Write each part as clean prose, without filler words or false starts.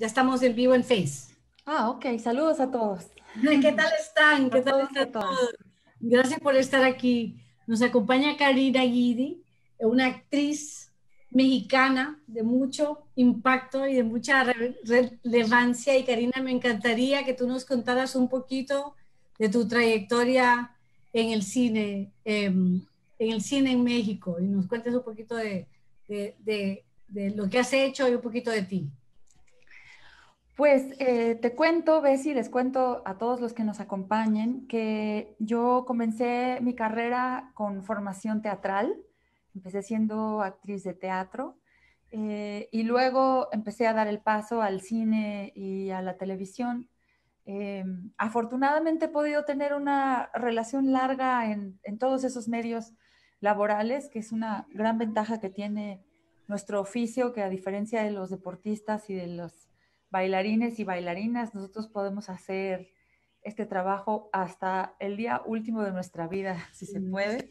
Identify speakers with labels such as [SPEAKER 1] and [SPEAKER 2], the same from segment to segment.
[SPEAKER 1] ya estamos en vivo en Face.
[SPEAKER 2] Ah, ok. Saludos a todos.
[SPEAKER 1] ¿Qué tal están? ¿Qué
[SPEAKER 2] A
[SPEAKER 1] tal
[SPEAKER 2] todos y
[SPEAKER 1] está
[SPEAKER 2] a todas.
[SPEAKER 1] todo? Gracias por estar aquí. Nos acompaña Karina Guidi, una actriz mexicana de mucho impacto y de mucha relevancia. Y Karina, me encantaría que tú nos contaras un poquito de tu trayectoria en el cine, en México, y nos cuentes un poquito de lo que has hecho y un poquito de ti.
[SPEAKER 2] Pues te cuento, Bessie, les cuento a todos los que nos acompañen que yo comencé mi carrera con formación teatral. Empecé siendo actriz de teatro y luego empecé a dar el paso al cine y a la televisión. Afortunadamente he podido tener una relación larga en todos esos medios laborales, que es una gran ventaja que tiene nuestro oficio, que a diferencia de los deportistas y de los bailarines y bailarinas, nosotros podemos hacer este trabajo hasta el día último de nuestra vida, si se puede.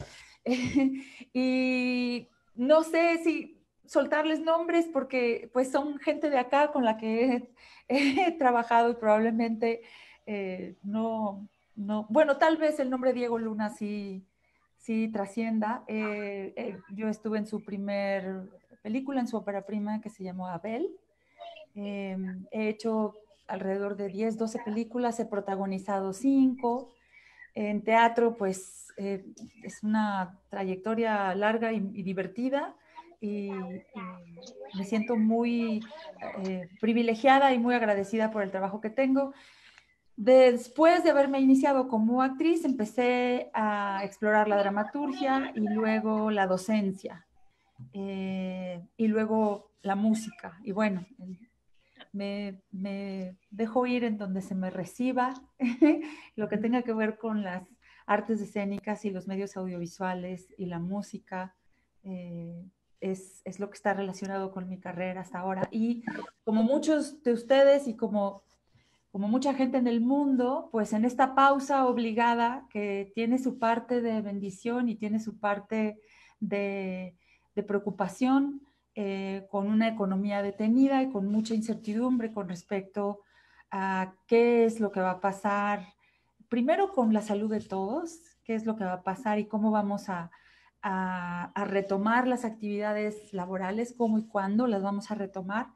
[SPEAKER 2] Y no sé si soltarles nombres porque pues son gente de acá con la que he trabajado y probablemente no, bueno, tal vez el nombre Diego Luna sí trascienda. Yo estuve en su primer película, en su ópera prima que se llamó Abel. He hecho alrededor de 10, 12 películas, he protagonizado 5. En teatro, pues es una trayectoria larga y divertida y me siento muy privilegiada y muy agradecida por el trabajo que tengo. Después de haberme iniciado como actriz, empecé a explorar la dramaturgia y luego la docencia y luego la música. Y bueno, me dejo ir en donde se me reciba lo que tenga que ver con las artes escénicas y los medios audiovisuales y la música. eh, es lo que está relacionado con mi carrera hasta ahora. Y como muchos de ustedes y como mucha gente en el mundo, pues en esta pausa obligada que tiene su parte de bendición y tiene su parte de preocupación, con una economía detenida y con mucha incertidumbre con respecto a qué es lo que va a pasar, primero con la salud de todos, qué es lo que va a pasar y cómo vamos a retomar las actividades laborales, cómo y cuándo las vamos a retomar.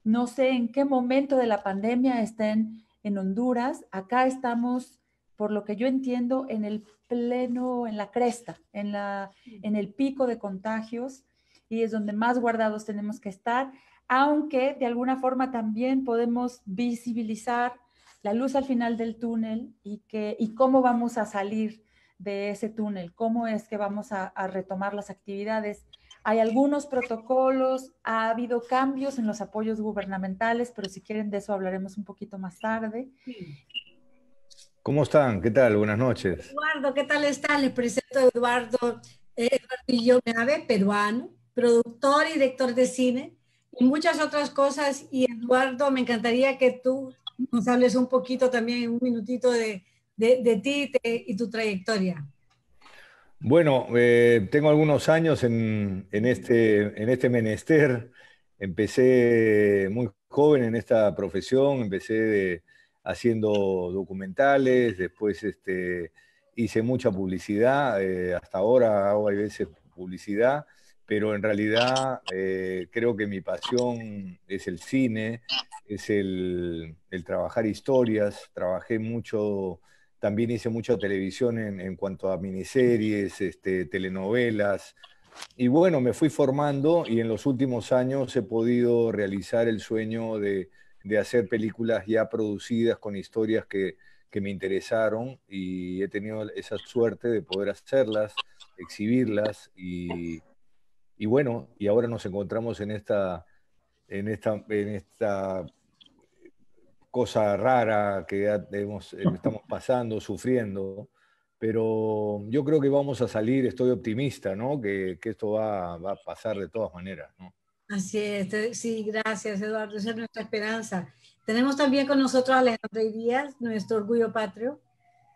[SPEAKER 2] No sé en qué momento de la pandemia estén en Honduras. Acá estamos, por lo que yo entiendo, en el pleno, en la cresta, en el pico de contagios y es donde más guardados tenemos que estar, aunque de alguna forma también podemos visibilizar la luz al final del túnel y cómo vamos a salir de ese túnel, cómo es que vamos a retomar las actividades. Hay algunos protocolos, ha habido cambios en los apoyos gubernamentales, pero si quieren de eso hablaremos un poquito más tarde.
[SPEAKER 1] Sí.
[SPEAKER 3] ¿Cómo están? ¿Qué tal? Buenas noches.
[SPEAKER 1] Eduardo, ¿qué tal está? Les presento a Eduardo, Eduardo Illomave, peruano, productor y director de cine y muchas otras cosas. Y Eduardo, me encantaría que tú nos hables un poquito también, un minutito de ti y tu trayectoria.
[SPEAKER 3] Bueno, tengo algunos años en este menester. Empecé muy joven en esta profesión, haciendo documentales, después hice mucha publicidad, hasta ahora hago a veces publicidad, pero en realidad creo que mi pasión es el cine, es el trabajar historias. Trabajé mucho. También hice mucha televisión en cuanto a miniseries, telenovelas. Y bueno, me fui formando y en los últimos años he podido realizar el sueño de hacer películas ya producidas con historias que me interesaron y he tenido esa suerte de poder hacerlas, exhibirlas y bueno, y ahora nos encontramos en esta cosa rara que estamos pasando, sufriendo, pero yo creo que vamos a salir, estoy optimista, ¿no? Que esto va a pasar de todas maneras, ¿no?
[SPEAKER 1] Así es, sí, gracias Eduardo, esa es nuestra esperanza. Tenemos también con nosotros a Alejandro Díaz, nuestro orgullo patrio.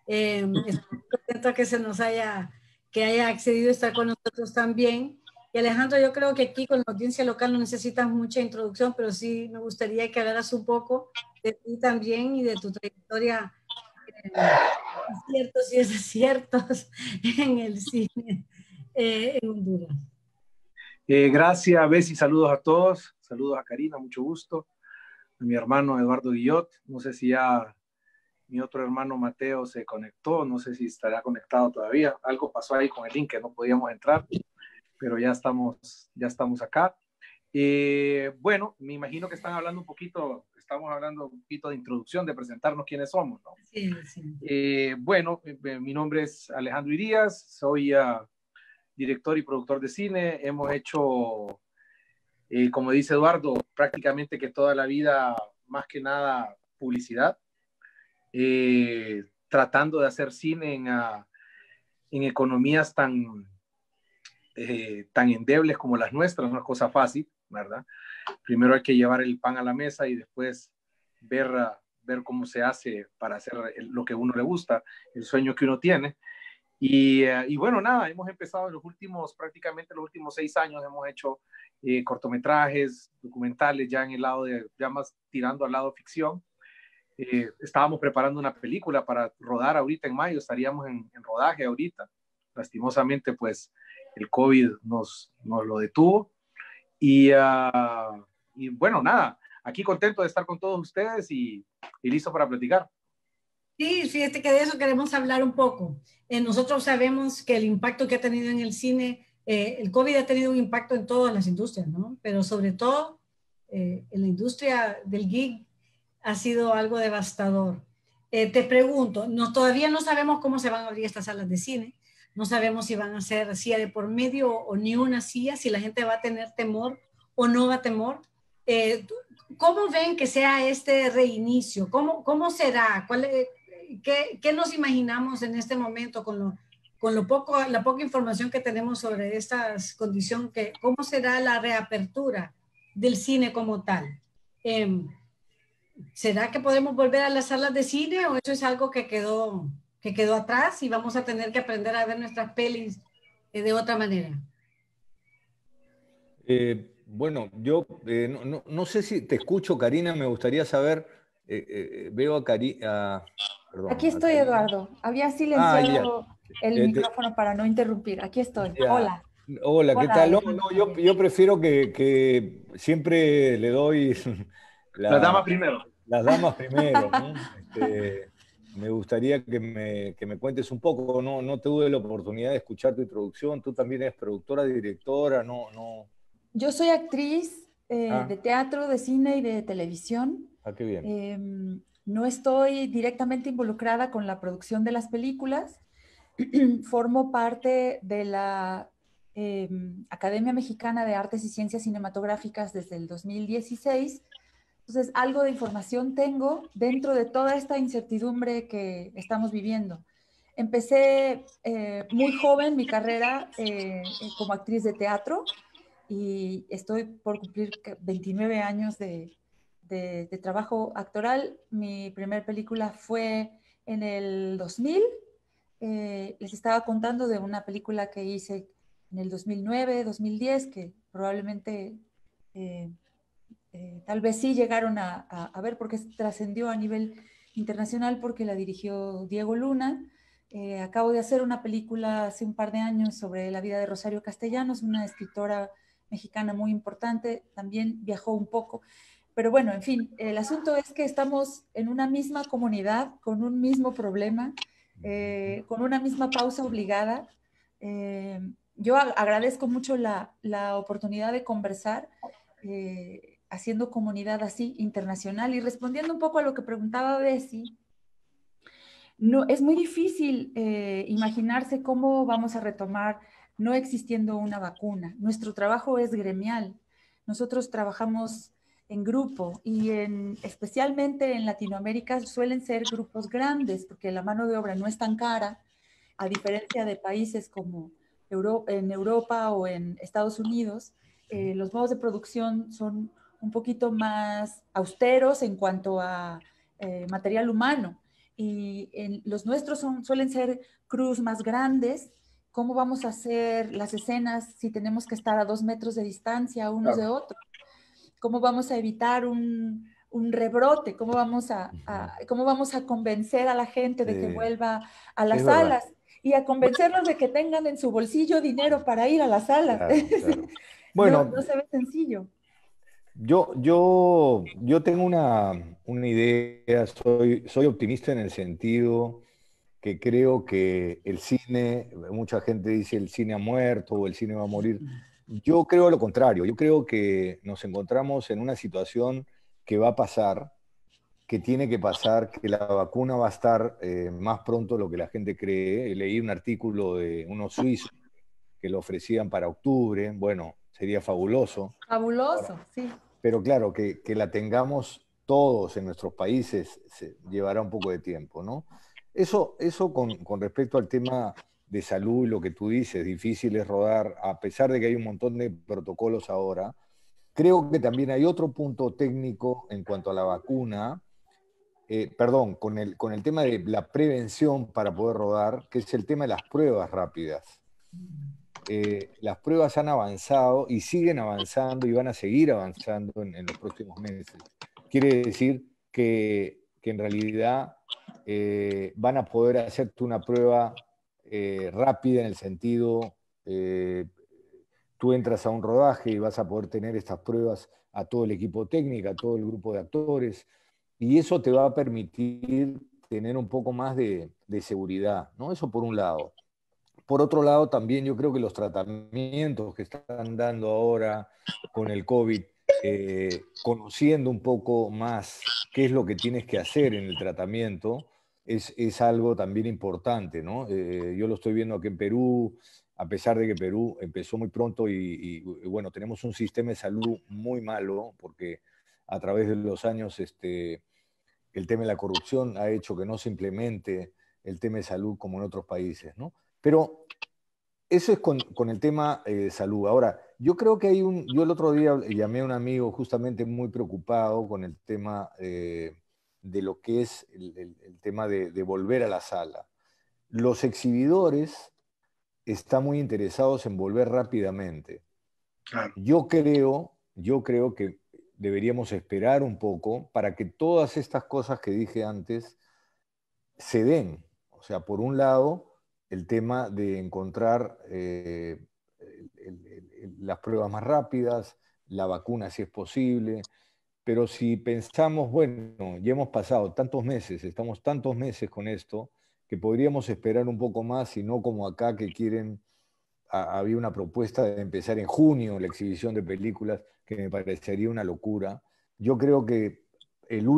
[SPEAKER 1] Estoy contenta que haya accedido a estar con nosotros también. Y Alejandro, yo creo que aquí con la audiencia local no necesitas mucha introducción, pero sí me gustaría que hablaras un poco de ti también y de tu trayectoria, aciertos y desaciertos en el cine en Honduras.
[SPEAKER 4] Gracias, Bessie, saludos a todos, saludos a Karina, mucho gusto, a mi hermano Eduardo Guillot, no sé si ya mi otro hermano Mateo se conectó, no sé si estará conectado todavía, algo pasó ahí con el link que no podíamos entrar, pero ya estamos acá. Bueno, me imagino que estamos hablando un poquito de introducción, de presentarnos quiénes somos, ¿no?
[SPEAKER 1] Sí, sí.
[SPEAKER 4] Bueno, mi nombre es Alejandro Irías, soy director y productor de cine. Hemos hecho, como dice Eduardo, prácticamente que toda la vida, más que nada, publicidad, tratando de hacer cine en economías tan endebles como las nuestras, no es cosa fácil, ¿verdad? Primero hay que llevar el pan a la mesa y después ver cómo se hace para hacer lo que a uno le gusta, el sueño que uno tiene. Y bueno, nada, hemos empezado prácticamente los últimos 6 años, hemos hecho cortometrajes, documentales, ya más tirando al lado ficción. Estábamos preparando una película para rodar ahorita en mayo, estaríamos en rodaje ahorita. Lastimosamente, pues, el COVID nos lo detuvo. Y bueno, nada, aquí contento de estar con todos ustedes y listo para platicar.
[SPEAKER 1] Sí, fíjate que de eso queremos hablar un poco. Nosotros sabemos que el impacto que ha tenido en el cine, el COVID ha tenido un impacto en todas las industrias, ¿no? Pero sobre todo en la industria del gig ha sido algo devastador. Te pregunto, todavía no sabemos cómo se van a abrir estas salas de cine, no sabemos si van a ser silla de por medio o ni una silla, si la gente va a tener temor o no va a temor. ¿Cómo ven que sea este reinicio? ¿Cómo será? ¿Qué nos imaginamos en este momento con la poca información que tenemos sobre esta condición? ¿Cómo será la reapertura del cine como tal? ¿Será que podemos volver a las salas de cine o eso es algo que quedó atrás y vamos a tener que aprender a ver nuestras pelis de otra manera?
[SPEAKER 3] Bueno, yo no sé si te escucho, Karina, me gustaría saber, veo a Karina, perdón.
[SPEAKER 2] Aquí estoy, Eduardo. Había silenciado el micrófono para no interrumpir. Aquí estoy.
[SPEAKER 3] Ya.
[SPEAKER 2] Hola.
[SPEAKER 3] Hola, ¿qué
[SPEAKER 2] Hola,
[SPEAKER 3] tal?
[SPEAKER 2] Alejandro.
[SPEAKER 3] Yo prefiero que siempre le doy
[SPEAKER 4] Las damas primero.
[SPEAKER 3] Las damas primero, ¿no? Me gustaría que me cuentes un poco, no tuve la oportunidad de escuchar tu introducción, tú también eres productora, directora, no.
[SPEAKER 2] Yo soy actriz de teatro, de cine y de televisión.
[SPEAKER 3] Qué bien.
[SPEAKER 2] No estoy directamente involucrada con la producción de las películas. Formo parte de la Academia Mexicana de Artes y Ciencias Cinematográficas desde el 2016. Entonces, algo de información tengo dentro de toda esta incertidumbre que estamos viviendo. Empecé muy joven mi carrera como actriz de teatro y estoy por cumplir 29 años de trabajo actoral. Mi primera película fue en el 2000. Les estaba contando de una película que hice en el 2009, 2010, que probablemente tal vez sí llegaron a ver porque trascendió a nivel internacional porque la dirigió Diego Luna. Acabo de hacer una película hace un par de años sobre la vida de Rosario Castellanos, una escritora mexicana muy importante, también viajó un poco. Pero bueno, en fin, el asunto es que estamos en una misma comunidad, con un mismo problema, con una misma pausa obligada. Yo agradezco mucho la oportunidad de conversar haciendo comunidad así internacional y respondiendo un poco a lo que preguntaba Bessie. No, es muy difícil imaginarse cómo vamos a retomar no existiendo una vacuna. Nuestro trabajo es gremial. Nosotros trabajamos en grupo y especialmente en Latinoamérica suelen ser grupos grandes porque la mano de obra no es tan cara, a diferencia de países como en Europa o en Estados Unidos. Los modos de producción son un poquito más austeros en cuanto a material humano. Y los nuestros suelen ser crews más grandes ¿Cómo vamos a hacer las escenas si tenemos que estar a 2 metros de distancia unos de otros? ¿Cómo vamos a evitar un rebrote? ¿Cómo vamos a convencer a la gente de que vuelva a las salas? Y a convencerlos de que tengan en su bolsillo dinero para ir a las salas.
[SPEAKER 3] Claro, claro. Bueno,
[SPEAKER 2] no se ve sencillo.
[SPEAKER 3] Yo tengo una idea, soy optimista en el sentido que creo que el cine, mucha gente dice el cine ha muerto o el cine va a morir. Yo creo lo contrario, yo creo que nos encontramos en una situación que va a pasar, que tiene que pasar, que la vacuna va a estar más pronto de lo que la gente cree. Leí un artículo de unos suizos que lo ofrecían para octubre, bueno, sería fabuloso.
[SPEAKER 2] Fabuloso,
[SPEAKER 3] Ahora,
[SPEAKER 2] sí.
[SPEAKER 3] pero claro, que la tengamos todos en nuestros países se llevará un poco de tiempo, ¿no? Eso con respecto al tema de salud, lo que tú dices, difícil es rodar, a pesar de que hay un montón de protocolos ahora. Creo que también hay otro punto técnico en cuanto a la vacuna, perdón, con el tema de la prevención para poder rodar, que es el tema de las pruebas rápidas. Las pruebas han avanzado y siguen avanzando y van a seguir avanzando en los próximos meses. Quiere decir que en realidad van a poder hacerte una prueba rápida en el sentido, tú entras a un rodaje y vas a poder tener estas pruebas a todo el equipo técnico, a todo el grupo de actores, y eso te va a permitir tener un poco más de seguridad, ¿no? Eso por un lado. Por otro lado, también yo creo que los tratamientos que están dando ahora con el COVID, conociendo un poco más qué es lo que tienes que hacer en el tratamiento, es algo también importante, ¿no? Yo lo estoy viendo aquí en Perú, a pesar de que Perú empezó muy pronto y bueno, tenemos un sistema de salud muy malo, porque a través de los años el tema de la corrupción ha hecho que no se implemente el tema de salud como en otros países, ¿no? Pero eso es con el tema de salud. Ahora, yo creo que yo el otro día llamé a un amigo justamente muy preocupado con el tema de lo que es el tema de volver a la sala. Los exhibidores están muy interesados en volver rápidamente.
[SPEAKER 4] Claro.
[SPEAKER 3] Yo creo que deberíamos esperar un poco para que todas estas cosas que dije antes se den. O sea, por un lado, el tema de encontrar las pruebas más rápidas, la vacuna si es posible, pero si pensamos, bueno, ya hemos pasado tantos meses, estamos tantos meses con esto, que podríamos esperar un poco más y no como acá que quieren, había una propuesta de empezar en junio la exhibición de películas que me parecería una locura. Yo creo que los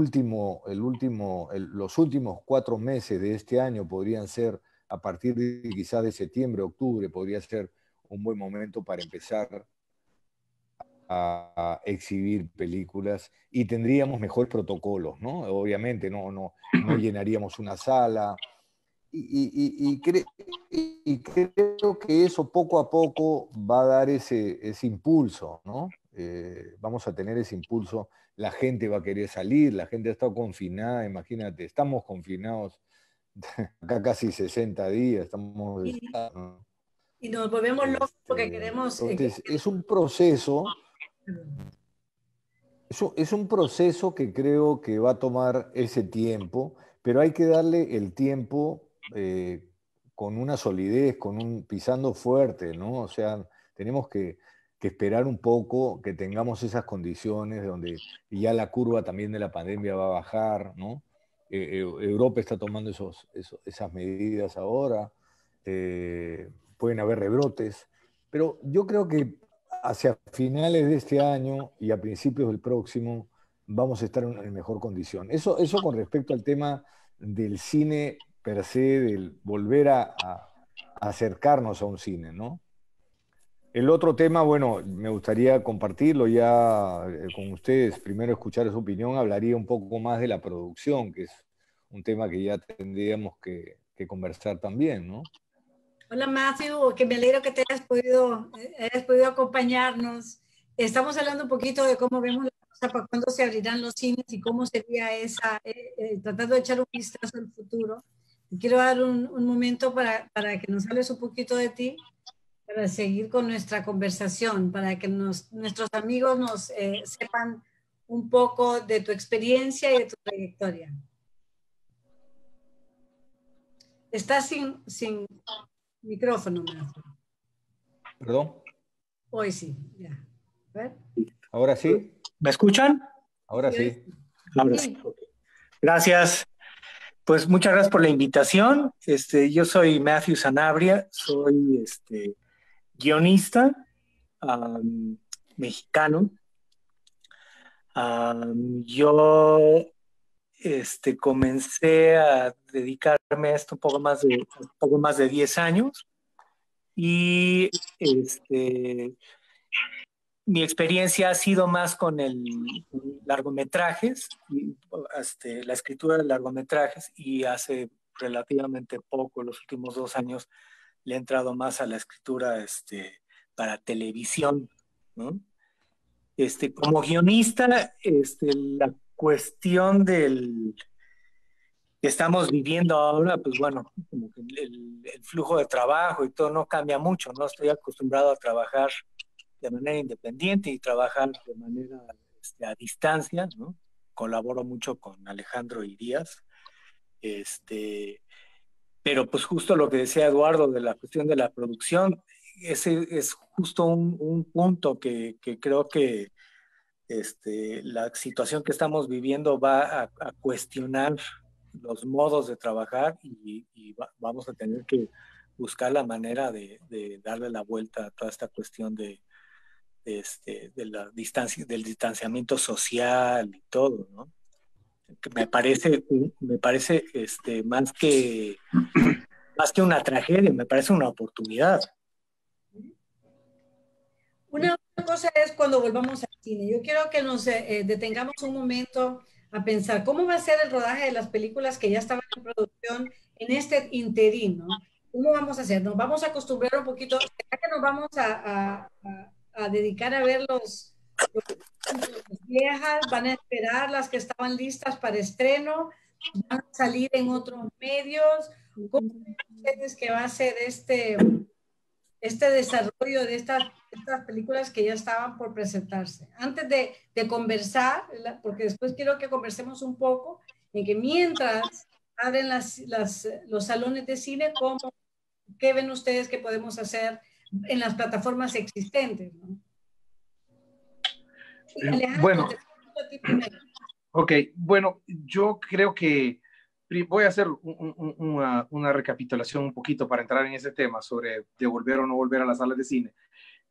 [SPEAKER 3] últimos 4 meses de este año podrían ser, a partir de quizás de septiembre, octubre, podría ser un buen momento para empezar a exhibir películas y tendríamos mejores protocolos, ¿no? Obviamente no llenaríamos una sala y creo que eso poco a poco va a dar ese impulso, ¿no? Vamos a tener ese impulso, la gente va a querer salir, la gente ha estado confinada, imagínate, estamos confinados acá casi 60 días, estamos... ¿no?
[SPEAKER 1] Y nos volvemos locos porque queremos...
[SPEAKER 3] Entonces, es un proceso... Es un proceso que creo que va a tomar ese tiempo, pero hay que darle el tiempo con una solidez, pisando fuerte, ¿no? O sea, tenemos que esperar un poco, que tengamos esas condiciones donde ya la curva también de la pandemia va a bajar, ¿no? Europa está tomando esas medidas ahora, pueden haber rebrotes, pero yo creo que hacia finales de este año y a principios del próximo vamos a estar en mejor condición. Eso con respecto al tema del cine per se, del volver a acercarnos a un cine, ¿no? El otro tema, bueno, me gustaría compartirlo ya con ustedes, primero escuchar su opinión, hablaría un poco más de la producción, que es un tema que ya tendríamos que conversar también, ¿no?
[SPEAKER 1] Hola Matthew, que me alegro que te hayas podido acompañarnos. Estamos hablando un poquito de cómo vemos la cosa, para cuándo se abrirán los cines y cómo sería esa, tratando de echar un vistazo al futuro. Y quiero dar un momento para que nos hables un poquito de ti, para seguir con nuestra conversación, para que nuestros amigos nos sepan un poco de tu experiencia y de tu trayectoria. Estás sin micrófono, Matthew.
[SPEAKER 3] ¿Perdón?
[SPEAKER 1] Hoy sí, ya. A ver.
[SPEAKER 3] ¿Ahora sí?
[SPEAKER 5] ¿Me escuchan?
[SPEAKER 3] Ahora sí.
[SPEAKER 5] Ahora sí. Okay. Gracias. Pues muchas gracias por la invitación. Yo soy Matthew Sanabria, soy guionista mexicano. Yo comencé a dedicarme a esto un poco más de 10 años y mi experiencia ha sido más con largometrajes, la escritura de largometrajes, y hace relativamente poco, los últimos 2 años, le he entrado más a la escritura para televisión, ¿no? Como guionista, la cuestión que estamos viviendo ahora, pues bueno, como que el flujo de trabajo y todo no cambia mucho, ¿no? Estoy acostumbrado a trabajar de manera independiente y trabajar de manera a distancia, ¿no? Colaboro mucho con Alejandro y Díaz. Pero pues justo lo que decía Eduardo de la cuestión de la producción, ese es justo un punto que creo que la situación que estamos viviendo va a cuestionar los modos de trabajar y vamos a tener que buscar la manera de darle la vuelta a toda esta cuestión de la distancia, del distanciamiento social y todo, ¿no? Que me parece más que una tragedia, me parece una oportunidad.
[SPEAKER 1] Una cosa es cuando volvamos al cine. Yo quiero que nos detengamos un momento a pensar cómo va a ser el rodaje de las películas que ya estaban en producción en este interín, ¿no? ¿Cómo vamos a hacer? Nos vamos a acostumbrar un poquito. ¿Será que nos vamos a dedicar a ver las viejas? ¿Van a esperar las que estaban listas para estreno? ¿Van a salir en otros medios? ¿Cómo creen ustedes que va a ser este desarrollo de estas películas que ya estaban por presentarse? Antes de conversar, porque después quiero que conversemos un poco, en que mientras abren los salones de cine, ¿qué ven ustedes que podemos hacer en las plataformas existentes, ¿no? Alejandro,
[SPEAKER 4] bueno,
[SPEAKER 1] te pregunto a ti primero.
[SPEAKER 4] Ok, bueno, yo creo que voy a hacer una recapitulación un poquito para entrar en ese tema sobre de volver o no volver a las salas de cine.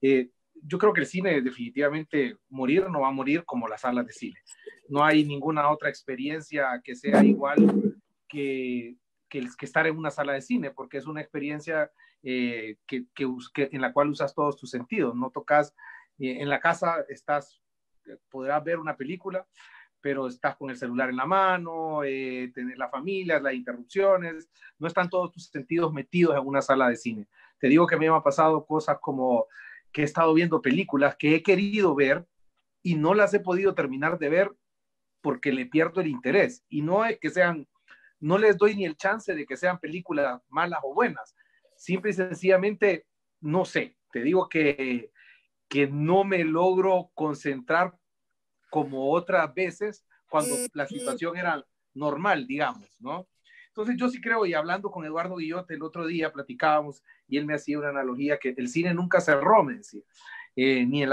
[SPEAKER 4] Yo creo que el cine definitivamente no va a morir como las salas de cine. No hay ninguna otra experiencia que sea igual que estar en una sala de cine, porque es una experiencia en la cual usas todos tus sentidos. No tocas, en la casa podrás ver una película, pero estás con el celular en la mano, tener la familia, las interrupciones, no están todos tus sentidos metidos en una sala de cine. Te digo que a mí me ha pasado cosas como que he estado viendo películas que he querido ver y no las he podido terminar de ver porque le pierdo el interés. Y no es que no les doy ni el chance de que sean películas malas o buenas. Simple y sencillamente, no sé, te digo que no me logro concentrar como otras veces cuando la situación era normal, digamos, ¿no? Entonces yo sí creo, y hablando con Eduardo Guillote el otro día platicábamos y él me hacía una analogía que el cine nunca cerró, me decía, ni en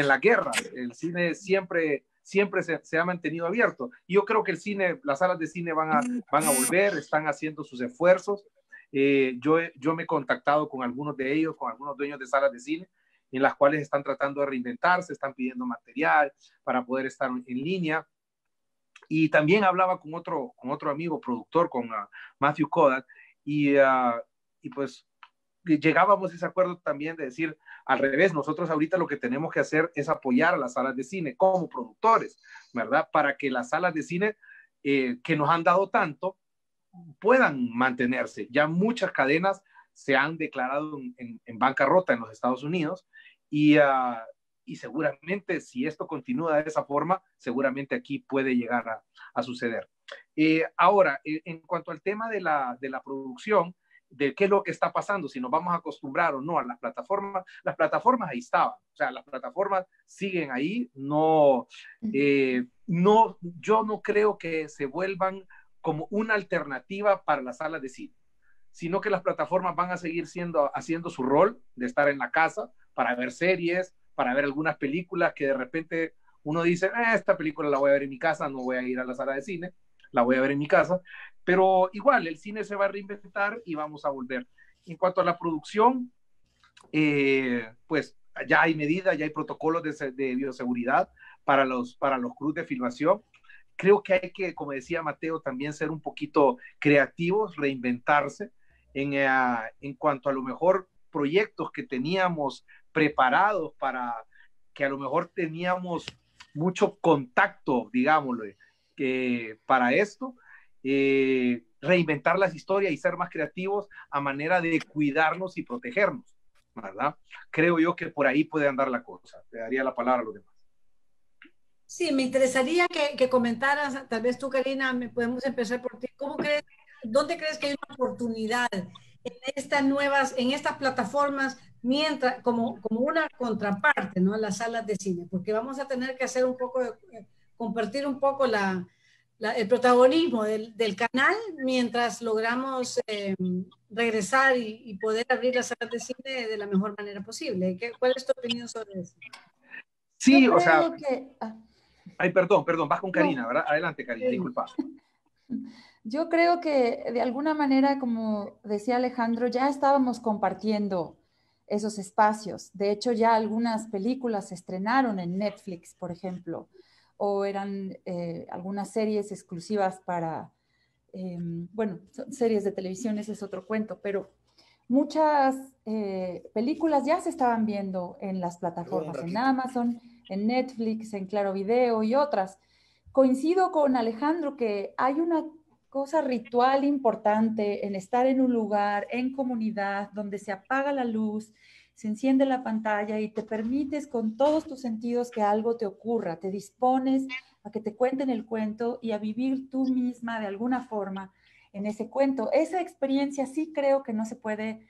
[SPEAKER 4] la guerra, el cine siempre se ha mantenido abierto. Y yo creo que las salas de cine van a volver, están haciendo sus esfuerzos. Yo me he contactado con algunos de ellos, con algunos dueños de salas de cine, en las cuales están tratando de reinventarse, están pidiendo material para poder estar en línea. Y también hablaba con otro amigo productor, con Matthew Kodak, y pues llegábamos a ese acuerdo también de decir, al revés, nosotros ahorita lo que tenemos que hacer es apoyar a las salas de cine como productores, ¿verdad? Para que las salas de cine que nos han dado tanto puedan mantenerse. Ya muchas cadenas se han declarado en bancarrota en los Estados Unidos y seguramente si esto continúa de esa forma, seguramente aquí puede llegar a suceder. Ahora, en cuanto al tema de la producción, de qué es lo que está pasando, si nos vamos a acostumbrar o no a las plataformas ahí estaban, o sea, las plataformas siguen ahí, no, yo no creo que se vuelvan como una alternativa para las salas de cine, sino que las plataformas van a seguir haciendo su rol de estar en la casa para ver series, para ver algunas películas que de repente uno dice, esta película la voy a ver en mi casa, no voy a ir a la sala de cine, la voy a ver en mi casa, pero igual el cine se va a reinventar y vamos a volver. En cuanto a la producción, pues ya hay medidas, ya hay protocolos de bioseguridad para los crews de filmación. Creo que hay que, como decía Mateo, también ser un poquito creativos, reinventarse en cuanto a lo mejor proyectos que teníamos preparados para que a lo mejor teníamos mucho contacto, digámoslo, para esto, reinventar las historias y ser más creativos a manera de cuidarnos y protegernos, ¿verdad? Creo yo que por ahí puede andar la cosa. Te daría la palabra a los demás.
[SPEAKER 1] Sí, me interesaría que comentaras, tal vez tú, Karina, podemos empezar por ti. ¿Dónde crees que hay una oportunidad en estas plataformas, como una contraparte, ¿no? A las salas de cine? Porque vamos a tener que hacer compartir un poco el protagonismo del canal mientras logramos regresar y poder abrir las salas de cine de la mejor manera posible. ¿Cuál es tu opinión sobre eso?
[SPEAKER 4] Sí, o sea... Ay, perdón, vas con Karina,
[SPEAKER 2] no.
[SPEAKER 4] ¿verdad? Adelante, Karina, disculpa.
[SPEAKER 2] Yo creo que de alguna manera, como decía Alejandro, ya estábamos compartiendo esos espacios. De hecho, ya algunas películas se estrenaron en Netflix, por ejemplo, o eran algunas series exclusivas para, bueno, series de televisión, ese es otro cuento, pero muchas películas ya se estaban viendo en las plataformas, en Amazon, en Netflix, en Claro Video y otras. Coincido con Alejandro que hay una cosa ritual importante en estar en un lugar, en comunidad, donde se apaga la luz, se enciende la pantalla y te permites con todos tus sentidos que algo te ocurra, te dispones a que te cuenten el cuento y a vivir tú misma de alguna forma en ese cuento. Esa experiencia sí creo que no se puede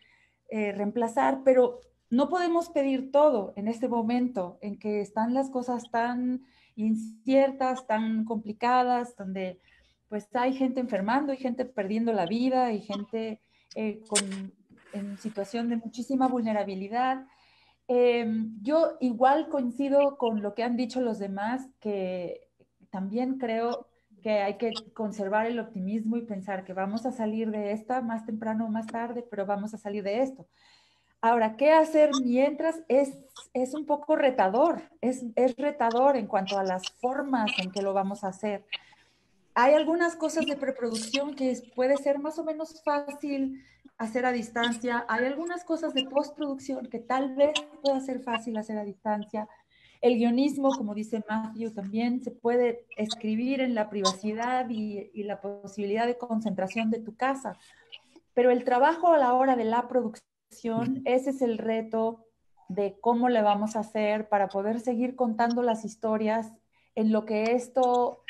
[SPEAKER 2] reemplazar, pero no podemos pedir todo en este momento en que están las cosas tan inciertas, tan complicadas, donde pues hay gente enfermando, hay gente perdiendo la vida, hay gente en situación de muchísima vulnerabilidad. Yo igual coincido con lo que han dicho los demás, que también creo que hay que conservar el optimismo y pensar que vamos a salir de esta más temprano o más tarde, pero vamos a salir de esto. Ahora, ¿qué hacer mientras? Es un poco retador, es retador en cuanto a las formas en que lo vamos a hacer. Hay algunas cosas de preproducción que puede ser más o menos fácil hacer a distancia. Hay algunas cosas de postproducción que tal vez pueda ser fácil hacer a distancia. El guionismo, como dice Matthew, también se puede escribir en la privacidad y la posibilidad de concentración de tu casa. Pero el trabajo a la hora de la producción, ese es el reto de cómo le vamos a hacer para poder seguir contando las historias en lo que esto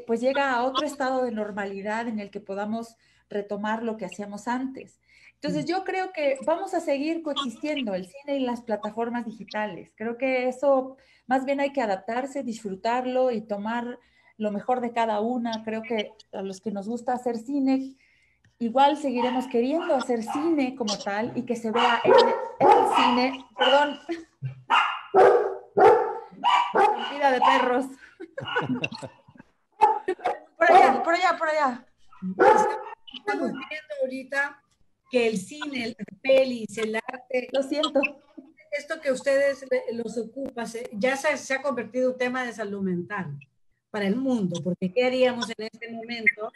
[SPEAKER 2] pues llega a otro estado de normalidad en el que podamos retomar lo que hacíamos antes. Entonces yo creo que vamos a seguir coexistiendo el cine y las plataformas digitales. Creo que eso más bien hay que adaptarse, disfrutarlo y tomar lo mejor de cada una. Creo que a los que nos gusta hacer cine, igual seguiremos queriendo hacer cine como tal y que se vea el cine. Perdón. Vida de perros. Por allá.
[SPEAKER 1] Estamos viendo ahorita que el cine, las pelis, el arte,
[SPEAKER 2] lo siento,
[SPEAKER 1] esto que ustedes los ocupa, ya se ha convertido en un tema de salud mental para el mundo, porque ¿qué haríamos en este momento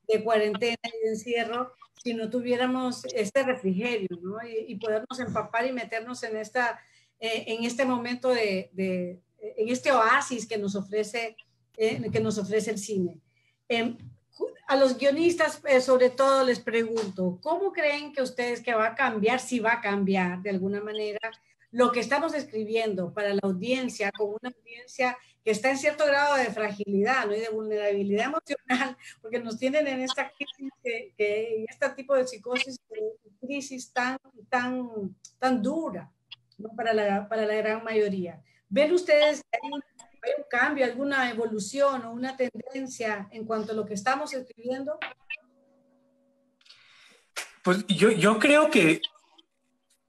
[SPEAKER 1] de cuarentena y de encierro si no tuviéramos este refrigerio, ¿no? Y podernos empapar y meternos en este momento en este oasis que nos ofrece el cine. A los guionistas, sobre todo, les pregunto, ¿cómo creen que ustedes que va a cambiar, si va a cambiar de alguna manera, lo que estamos escribiendo para la audiencia, con una audiencia que está en cierto grado de fragilidad, ¿no? Y de vulnerabilidad emocional, porque nos tienen en esta crisis, este tipo de psicosis, crisis tan dura, ¿no? Para la gran mayoría. ¿Ven ustedes que hay un cambio, alguna evolución o una tendencia en cuanto a lo que estamos escribiendo?
[SPEAKER 5] Pues yo creo que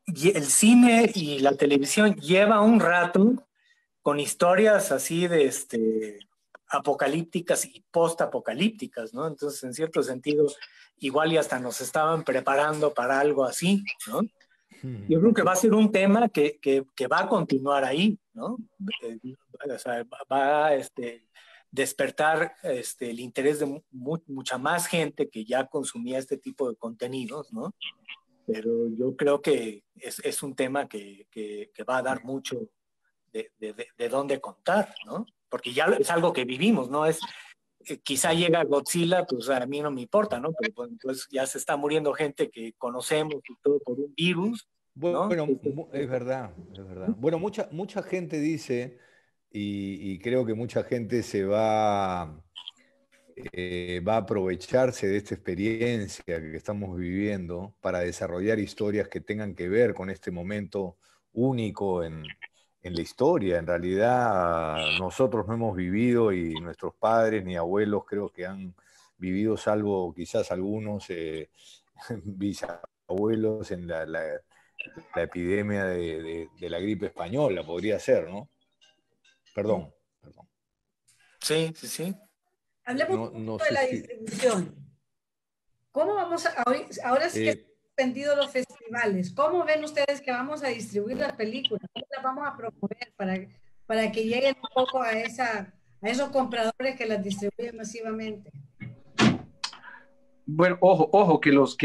[SPEAKER 5] el cine y la televisión lleva un rato con historias así de apocalípticas y post-apocalípticas, ¿no? Entonces, en cierto sentido, igual y hasta nos estaban preparando para algo así, ¿no? Yo creo que va a ser un tema que va a continuar ahí, ¿no? O sea, va a despertar el interés de mucha más gente que ya consumía este tipo de contenidos, ¿no? Pero yo creo que es un tema que va a dar mucho de dónde contar, ¿no? Porque ya es algo que vivimos, ¿no? Quizá llega Godzilla, pues a mí no me importa, ¿no? Pero pues ya se está muriendo gente que conocemos y todo por un virus, ¿no?
[SPEAKER 3] Bueno, es verdad, es verdad. Bueno, mucha gente dice, y creo que mucha gente va a aprovecharse de esta experiencia que estamos viviendo para desarrollar historias que tengan que ver con este momento único en la historia. En realidad, nosotros no hemos vivido y nuestros padres ni abuelos creo que han vivido, salvo quizás algunos bisabuelos en la epidemia de la gripe española, podría ser, ¿no? Perdón.
[SPEAKER 5] Sí, sí, sí.
[SPEAKER 1] Hablemos un
[SPEAKER 3] No
[SPEAKER 1] poco de
[SPEAKER 3] sé
[SPEAKER 1] la
[SPEAKER 3] si...
[SPEAKER 1] distribución. ¿Cómo vamos ahora sí que se han suspendido los festivales? ¿Cómo ven ustedes que vamos a distribuir las películas? ¿Cómo las vamos a promover para que lleguen un poco a esos compradores que las distribuyen masivamente?
[SPEAKER 4] Bueno, ojo, que los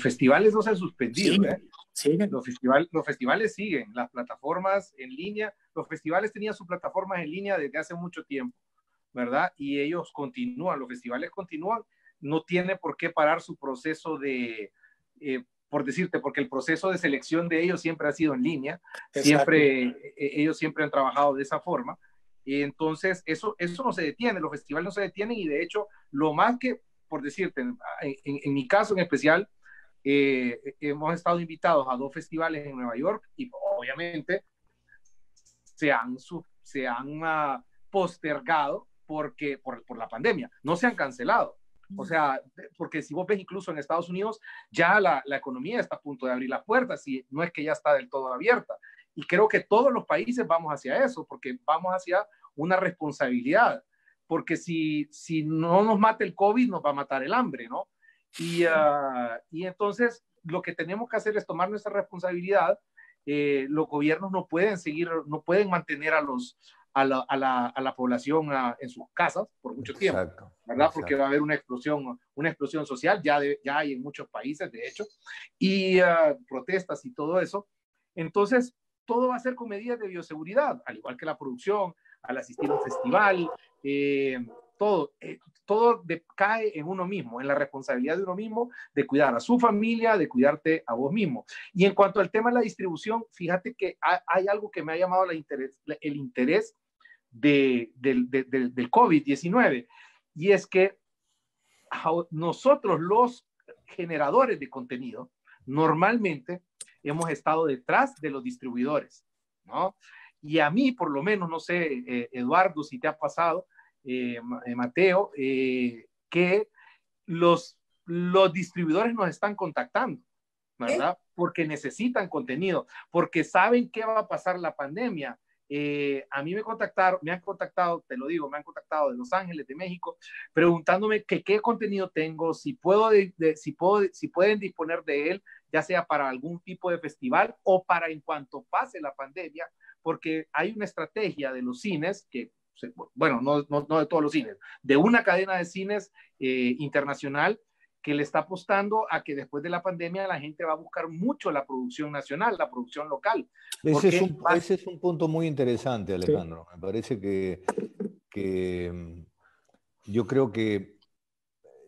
[SPEAKER 4] festivales no se han suspendido,
[SPEAKER 5] Sí,
[SPEAKER 4] ¿eh?
[SPEAKER 5] siguen.
[SPEAKER 4] Los festivales siguen, las plataformas en línea, los festivales tenían sus plataformas en línea desde hace mucho tiempo, ¿verdad? Y ellos continúan, los festivales continúan, no tiene por qué parar su proceso por decirte, porque el proceso de selección de ellos siempre ha sido en línea, ellos siempre han trabajado de esa forma, y entonces eso no se detiene, los festivales no se detienen, y de hecho, lo más que, por decirte, en mi caso en especial, hemos estado invitados a 2 festivales en Nueva York y obviamente se han postergado por la pandemia, no se han cancelado. O sea, porque si vos ves incluso en Estados Unidos, ya la economía está a punto de abrir las puertas y no es que ya está del todo abierta. Y creo que todos los países vamos hacia eso, porque vamos hacia una responsabilidad. Porque si no nos mata el COVID, nos va a matar el hambre, ¿no? Y entonces lo que tenemos que hacer es tomar nuestra responsabilidad. Los gobiernos no pueden mantener a la población en sus casas por mucho tiempo, ¿verdad?
[SPEAKER 3] Exacto.
[SPEAKER 4] Porque va a haber una explosión social, ya hay en muchos países, de hecho, y protestas y todo eso. Entonces, todo va a ser con medidas de bioseguridad, al igual que la producción, al asistir a un festival, todo cae en uno mismo, en la responsabilidad de uno mismo, de cuidar a su familia, de cuidarte a vos mismo. Y en cuanto al tema de la distribución, fíjate que hay algo que me ha llamado el interés del COVID-19, y es que nosotros los generadores de contenido normalmente hemos estado detrás de los distribuidores, ¿no? Y a mí, por lo menos, no sé, Eduardo, si te ha pasado, Mateo, que los distribuidores nos están contactando, ¿verdad? Porque necesitan contenido, porque saben qué va a pasar la pandemia. A mí me han contactado, te lo digo, me han contactado de Los Ángeles, de México, preguntándome qué contenido tengo, si pueden disponer de él, ya sea para algún tipo de festival o para en cuanto pase la pandemia, porque hay una estrategia de los cines que, bueno, no de todos los cines, de una cadena de cines internacional que le está apostando a que después de la pandemia la gente va a buscar mucho la producción nacional, la producción local.
[SPEAKER 3] Ese es un punto muy interesante, Alejandro. Sí. Me parece que yo creo que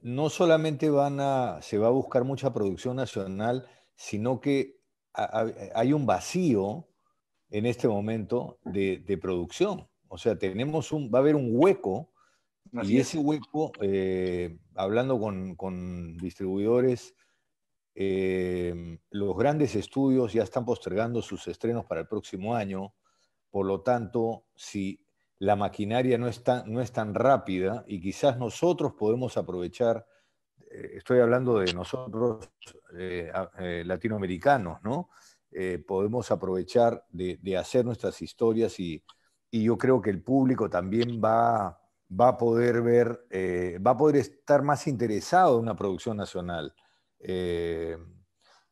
[SPEAKER 3] no solamente se va a buscar mucha producción nacional, sino que hay un vacío en este momento de producción. O sea, va a haber un hueco, y ese hueco, hablando con distribuidores, los grandes estudios ya están postergando sus estrenos para el próximo año. Por lo tanto, si la maquinaria no es tan rápida, y quizás nosotros podemos aprovechar, estoy hablando de nosotros latinoamericanos, ¿no? Podemos aprovechar de hacer nuestras historias, y yo creo que el público también va a poder va a poder estar más interesado en una producción nacional. Es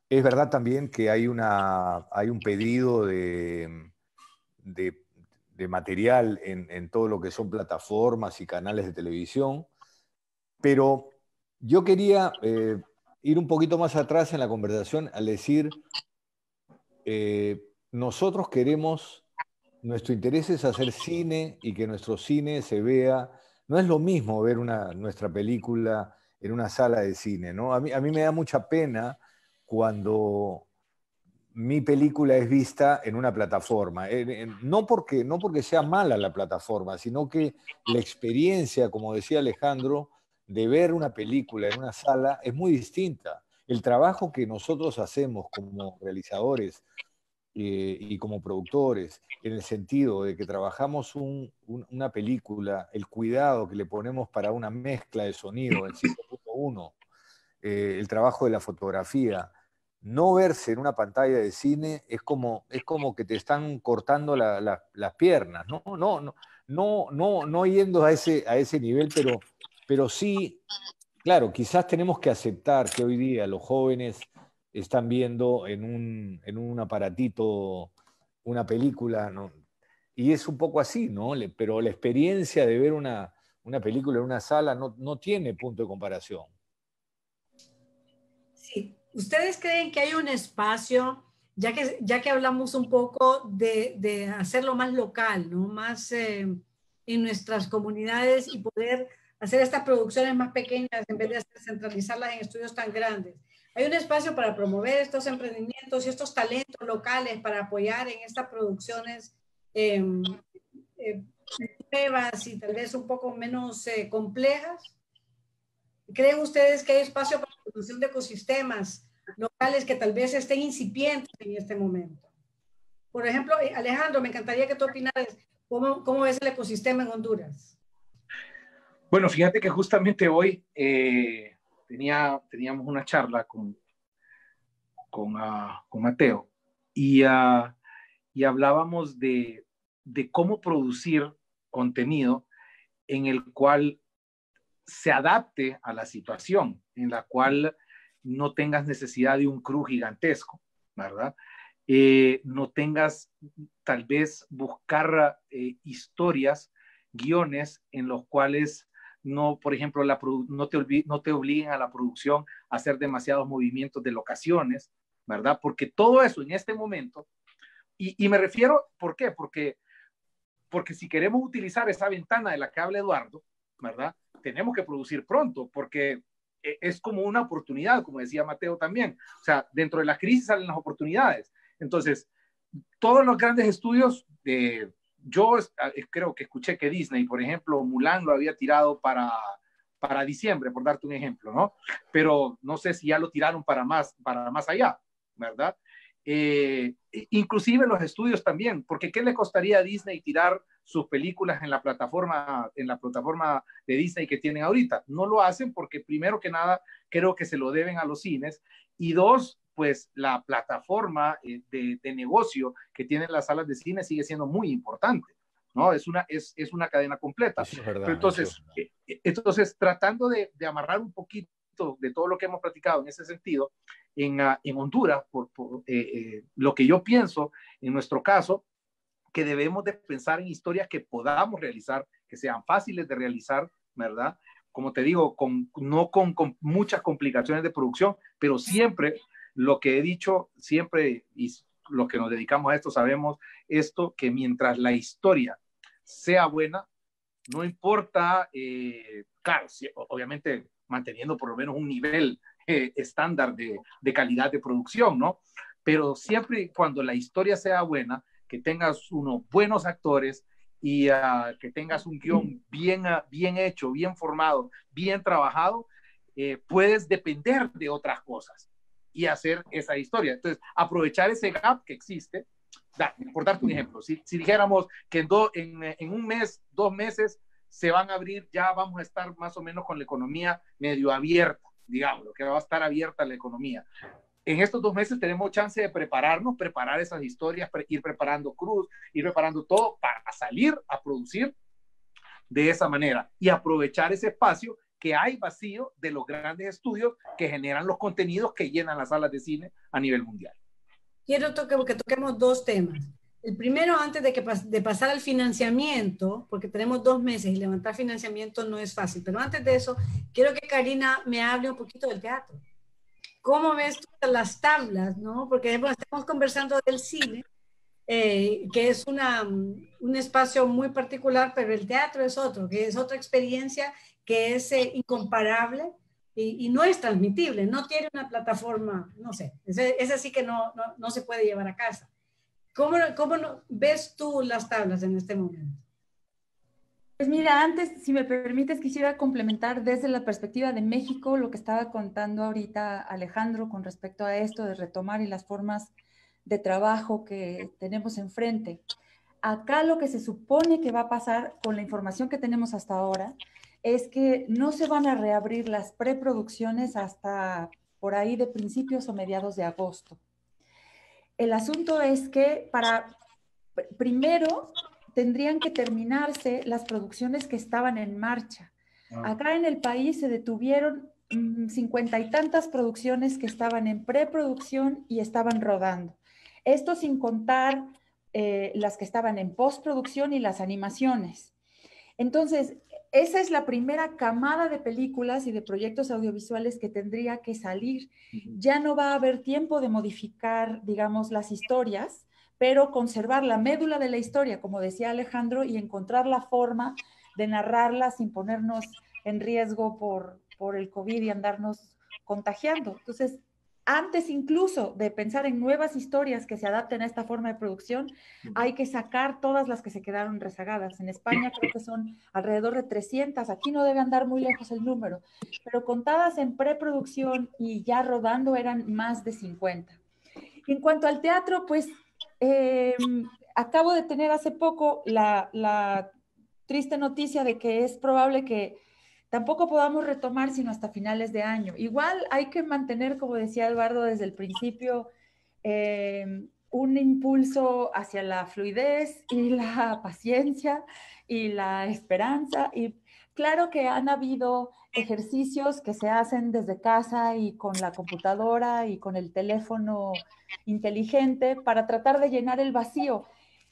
[SPEAKER 3] verdad también que hay un pedido de, de material en todo lo que son plataformas y canales de televisión, pero yo quería ir un poquito más atrás en la conversación al decir, nosotros queremos, nuestro interés es hacer cine y que nuestro cine se vea. No es lo mismo ver nuestra película en una sala de cine, ¿no? A mí me da mucha pena cuando mi película es vista en una plataforma. No porque sea mala la plataforma, sino que la experiencia, como decía Alejandro, de ver una película en una sala es muy distinta. El trabajo que nosotros hacemos como realizadores y como productores, en el sentido de que trabajamos una película, el cuidado que le ponemos para una mezcla de sonido en 5.1, el trabajo de la fotografía, no verse en una pantalla de cine es como que te están cortando las piernas, ¿no? No yendo a ese nivel, pero sí, claro, quizás tenemos que aceptar que hoy día los jóvenes están viendo en un aparatito una película, ¿no? Y es un poco así, ¿no? Pero la experiencia de ver una película en una sala no tiene punto de comparación.
[SPEAKER 1] Sí. ¿Ustedes creen que hay un espacio, ya que hablamos un poco de hacerlo más local, ¿no? Más en nuestras comunidades y poder hacer estas producciones más pequeñas en vez de centralizarlas en estudios tan grandes? ¿Hay un espacio para promover estos emprendimientos y estos talentos locales para apoyar en estas producciones eh, eh, nuevas y tal vez un poco menos complejas? ¿Creen ustedes que hay espacio para la producción de ecosistemas locales que tal vez estén incipientes en este momento? Por ejemplo, Alejandro, me encantaría que tú opinaras cómo ves el ecosistema en Honduras.
[SPEAKER 4] Bueno, fíjate que justamente hoy teníamos una charla con Mateo y hablábamos de cómo producir contenido en el cual se adapte a la situación, en la cual no tengas necesidad de un crew gigantesco, ¿verdad? No tengas tal vez buscar historias, guiones en los cuales no, por ejemplo, no te obliguen a la producción a hacer demasiados movimientos de locaciones, ¿verdad? Porque todo eso en este momento, y me refiero, ¿por qué? Porque si queremos utilizar esa ventana de la que habla Eduardo, ¿verdad? Tenemos que producir pronto, porque es como una oportunidad, como decía Mateo también. O sea, dentro de la crisis salen las oportunidades. Entonces, todos los grandes estudios, yo creo que escuché que Disney, por ejemplo, Mulan lo había tirado para diciembre, por darte un ejemplo, ¿no? Pero no sé si ya lo tiraron para más allá, ¿verdad? Inclusive los estudios también, porque ¿qué le costaría a Disney tirar sus películas en la plataforma de Disney que tienen ahorita? No lo hacen porque primero que nada creo que se lo deben a los cines, y dos, pues la plataforma de negocio que tienen las salas de cine sigue siendo muy importante, ¿no? Es una cadena completa.
[SPEAKER 3] Eso es verdad.
[SPEAKER 4] Pero entonces tratando de amarrar un poquito de todo lo que hemos platicado en ese sentido, en Honduras, lo que yo pienso en nuestro caso, que debemos de pensar en historias que podamos realizar, que sean fáciles de realizar, ¿verdad? Como te digo, no con muchas complicaciones de producción, pero siempre, lo que he dicho, siempre, y los que nos dedicamos a esto sabemos esto, que mientras la historia sea buena, no importa, claro, obviamente manteniendo por lo menos un nivel estándar de calidad de producción, ¿no? Pero siempre y cuando la historia sea buena, que tengas unos buenos actores y que tengas un guión bien hecho, bien formado, bien trabajado, puedes depender de otras cosas y hacer esa historia. Entonces, aprovechar ese gap que existe. Por darte un ejemplo, si dijéramos que en un mes, 2 meses, se van a abrir, ya vamos a estar más o menos con la economía medio abierta, digamos, que va a estar abierta la economía. En estos 2 meses tenemos chance de prepararnos, preparar esas historias, ir preparando cruz, ir preparando todo para salir a producir de esa manera y aprovechar ese espacio que hay vacío de los grandes estudios que generan los contenidos que llenan las salas de cine a nivel mundial.
[SPEAKER 1] Quiero que toquemos 2 temas. El primero, antes de pasar al financiamiento, porque tenemos 2 meses y levantar financiamiento no es fácil, pero antes de eso, quiero que Karina me hable un poquito del teatro. ¿Cómo ves tú las tablas, no? Porque bueno, estamos conversando del cine, que es un espacio muy particular, pero el teatro es otro, que es otra experiencia que es incomparable y no es transmitible, no tiene una plataforma, no sé, es así que no se puede llevar a casa. ¿Cómo ves tú las tablas en este momento?
[SPEAKER 2] Pues mira, antes, si me permites, quisiera complementar desde la perspectiva de México lo que estaba contando ahorita Alejandro con respecto a esto de retomar y las formas de trabajo que tenemos enfrente. Acá lo que se supone que va a pasar con la información que tenemos hasta ahora es que no se van a reabrir las preproducciones hasta por ahí de principios o mediados de agosto. El asunto es que primero tendrían que terminarse las producciones que estaban en marcha. Acá en el país se detuvieron 50 y tantas producciones que estaban en preproducción y estaban rodando. Esto sin contar las que estaban en postproducción y las animaciones. Entonces, esa es la primera camada de películas y de proyectos audiovisuales que tendría que salir. Ya no va a haber tiempo de modificar, digamos, las historias, pero conservar la médula de la historia, como decía Alejandro, y encontrar la forma de narrarla sin ponernos en riesgo por el COVID y andarnos contagiando. Entonces, antes incluso de pensar en nuevas historias que se adapten a esta forma de producción, hay que sacar todas las que se quedaron rezagadas. En España creo que son alrededor de 300, aquí no debe andar muy lejos el número, pero contadas en preproducción y ya rodando eran más de 50. En cuanto al teatro, pues acabo de tener hace poco la triste noticia de que es probable que tampoco podamos retomar sino hasta finales de año. Igual hay que mantener, como decía Eduardo desde el principio, un impulso hacia la fluidez y la paciencia y la esperanza. Y claro que han habido ejercicios que se hacen desde casa y con la computadora y con el teléfono inteligente para tratar de llenar el vacío.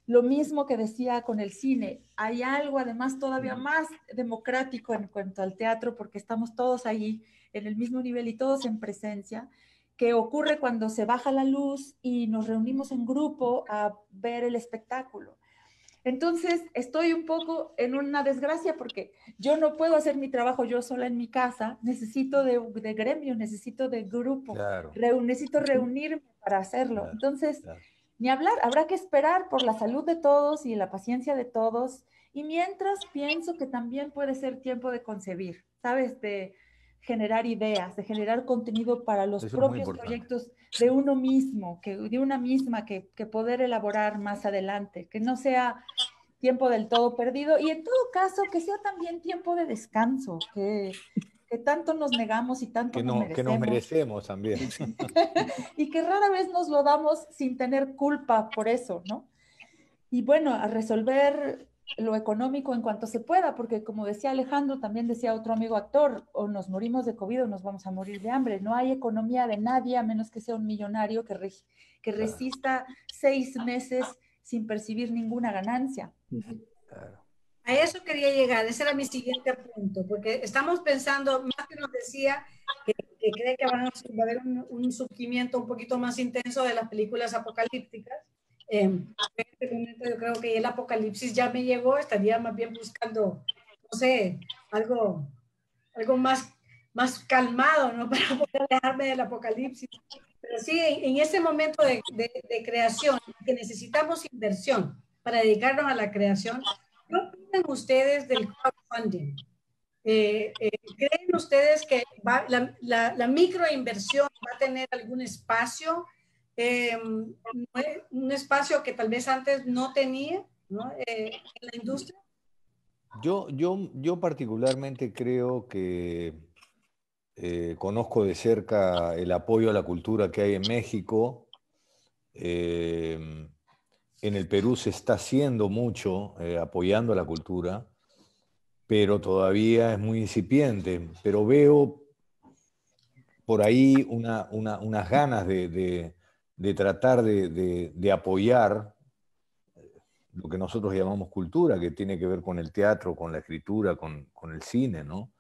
[SPEAKER 2] Lo mismo que decía con el cine, hay algo además todavía más democrático en cuanto al teatro, porque estamos todos ahí en el mismo nivel y todos en presencia, que ocurre cuando se baja la luz y nos reunimos en grupo a ver el espectáculo. Entonces, estoy un poco en una desgracia porque yo no puedo hacer mi trabajo yo sola en mi casa, necesito de gremio, necesito de grupo,
[SPEAKER 3] Claro.
[SPEAKER 2] necesito reunirme para hacerlo.
[SPEAKER 3] Claro,
[SPEAKER 2] Entonces,
[SPEAKER 3] claro.
[SPEAKER 2] ni hablar, habrá que esperar por la salud de todos y la paciencia de todos. Y mientras pienso que también puede ser tiempo de concebir, ¿sabes? De generar ideas, de generar contenido para los
[SPEAKER 3] Eso es muy
[SPEAKER 2] propios
[SPEAKER 3] importante.
[SPEAKER 2] proyectos de uno mismo, de una misma que poder elaborar más adelante, que no sea tiempo del todo perdido y en todo caso que sea también tiempo de descanso, que tanto nos negamos y tanto nos
[SPEAKER 3] Que nos
[SPEAKER 2] merecemos.
[SPEAKER 3] merecemos también.
[SPEAKER 2] Y que rara vez nos lo damos sin tener culpa por eso, ¿no? Y bueno, a resolver lo económico en cuanto se pueda, porque como decía Alejandro, también decía otro amigo actor, o nos morimos de COVID o nos vamos a morir de hambre. No hay economía de nadie a menos que sea un millonario que resista 6 meses sin percibir ninguna ganancia.
[SPEAKER 3] Claro.
[SPEAKER 1] A eso quería llegar, ese era mi siguiente punto, porque estamos pensando, más que nos decía, que cree que va a haber un surgimiento un poquito más intenso de las películas apocalípticas. En este momento yo creo que el apocalipsis ya me llegó, estaría más bien buscando, no sé, algo más más calmado, ¿no? Para poder alejarme del apocalipsis. Pero sí, en ese momento de creación, que necesitamos inversión para dedicarnos a la creación, ¿qué opinan ustedes del crowdfunding? ¿Creen ustedes que la microinversión va a tener algún espacio? Un espacio que tal vez antes no tenía, ¿no? En la industria.
[SPEAKER 3] Yo particularmente creo que conozco de cerca el apoyo a la cultura que hay en México. En el Perú se está haciendo mucho apoyando a la cultura, pero todavía es muy incipiente. Pero veo por ahí unas ganas de tratar de apoyar lo que nosotros llamamos cultura, que tiene que ver con el teatro, con la escritura, con el cine, ¿no?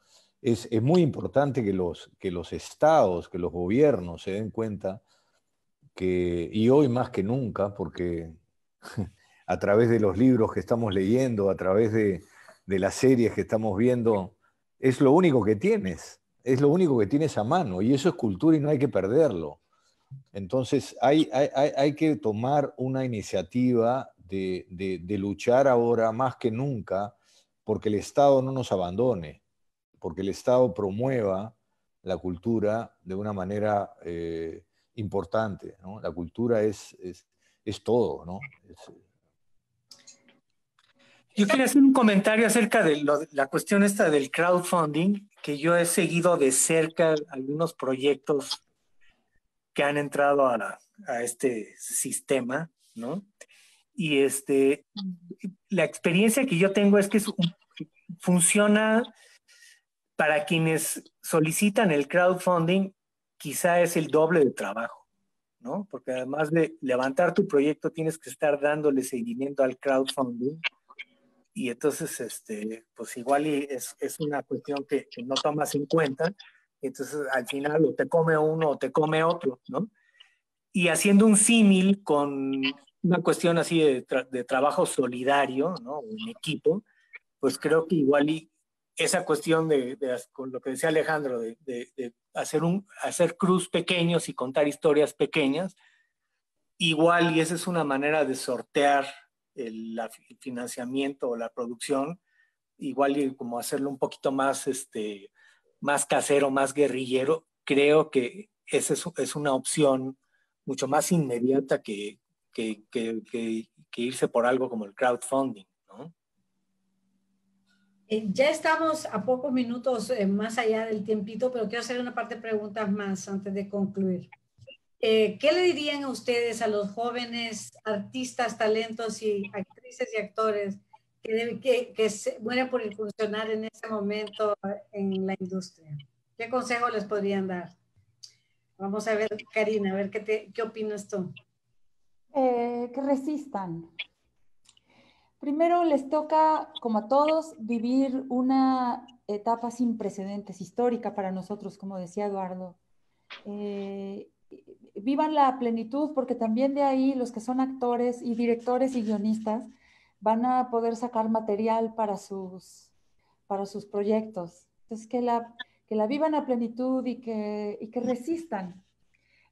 [SPEAKER 3] Es muy importante que los estados, que los gobiernos se den cuenta que, y hoy más que nunca, porque a través de los libros que estamos leyendo, a través de las series que estamos viendo, es lo único que tienes, es lo único que tienes a mano, y eso es cultura y no hay que perderlo. Entonces hay que tomar una iniciativa de luchar ahora más que nunca porque el Estado no nos abandone, porque el Estado promueva la cultura de una manera importante, ¿no? La cultura es todo, ¿no?
[SPEAKER 5] Yo quería hacer un comentario acerca de la cuestión esta del crowdfunding, que yo he seguido de cerca algunos proyectos que han entrado a este sistema, ¿no? Y la experiencia que yo tengo es que funciona para quienes solicitan el crowdfunding, quizá es el doble de trabajo, ¿no? Porque además de levantar tu proyecto, tienes que estar dándole seguimiento al crowdfunding. Y entonces, pues igual es una cuestión que no tomas en cuenta. Entonces, al final, o te come uno o te come otro, ¿no? Y haciendo un símil con una cuestión así de trabajo solidario, ¿no? O en equipo, pues creo que igual y esa cuestión con lo que decía Alejandro, de hacer cruz pequeños y contar historias pequeñas, igual y esa es una manera de sortear el financiamiento o la producción, igual y como hacerlo un poquito más, más casero, más guerrillero. Creo que esa es una opción mucho más inmediata que irse por algo como el crowdfunding, ¿no?
[SPEAKER 1] Ya estamos a pocos minutos más allá del tiempito, pero quiero hacer una parte de preguntas más antes de concluir. ¿Qué le dirían a ustedes, a los jóvenes artistas, talentos y actrices y actores que se mueren por incursionar en este momento en la industria? ¿Qué consejo les podrían dar? Vamos a ver, Karina, a ver qué opinas tú.
[SPEAKER 2] Que resistan. Primero les toca, como a todos, vivir una etapa sin precedentes, histórica para nosotros, como decía Eduardo. Vivan la plenitud, porque también de ahí los que son actores y directores y guionistas van a poder sacar material para sus proyectos. Entonces, que la vivan a plenitud y que resistan.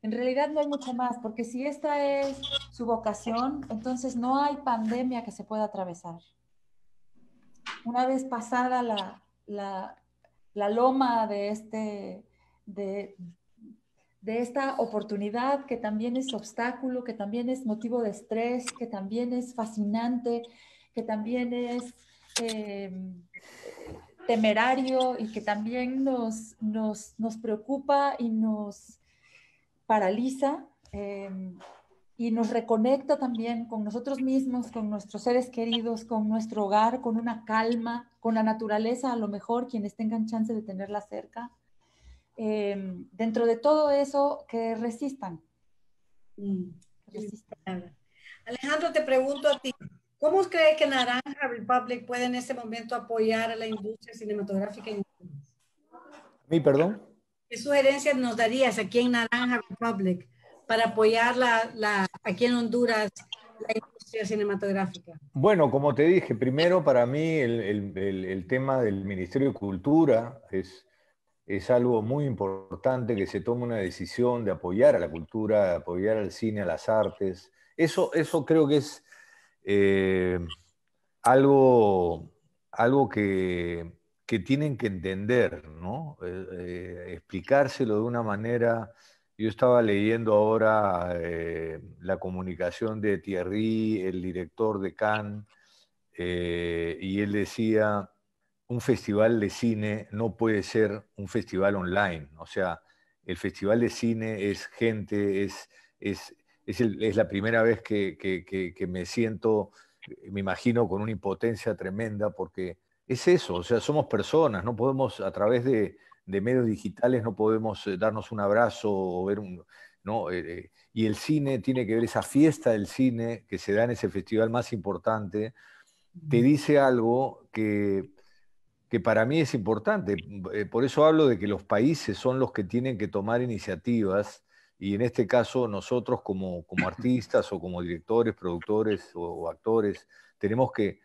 [SPEAKER 2] En realidad no hay mucho más, porque si esta es su vocación, entonces no hay pandemia que se pueda atravesar. Una vez pasada la loma de esta oportunidad, que también es obstáculo, que también es motivo de estrés, que también es fascinante, que también es temerario y que también nos preocupa y nos paraliza y nos reconecta también con nosotros mismos, con nuestros seres queridos, con nuestro hogar, con una calma, con la naturaleza, a lo mejor quienes tengan chance de tenerla cerca. Dentro de todo eso, que resistan.
[SPEAKER 1] Resistan. Alejandro, te pregunto a ti, ¿cómo crees que Naranja Republic puede en este momento apoyar a la industria cinematográfica en Honduras?
[SPEAKER 3] ¿Mi perdón?
[SPEAKER 1] ¿Qué sugerencias nos darías aquí en Naranja Republic para apoyar aquí en Honduras la industria cinematográfica?
[SPEAKER 3] Bueno, como te dije, primero para mí el tema del Ministerio de Cultura es es algo muy importante que se tome una decisión de apoyar a la cultura, de apoyar al cine, a las artes. Eso creo que es eh, algo, algo que tienen que entender, ¿no? Explicárselo de una manera. Yo estaba leyendo ahora la comunicación de Thierry, el director de Cannes, y él decía, un festival de cine no puede ser un festival online. O sea, el festival de cine es gente, es, es la primera vez que me siento, me imagino, con una impotencia tremenda, porque es eso, o sea, somos personas, no podemos, a través de medios digitales, no podemos darnos un abrazo o ver un... ¿no? Y el cine tiene que ver esa fiesta del cine que se da en ese festival más importante, te dice algo que para mí es importante. Por eso hablo de que los países son los que tienen que tomar iniciativas y en este caso nosotros como artistas o como directores, productores o actores tenemos que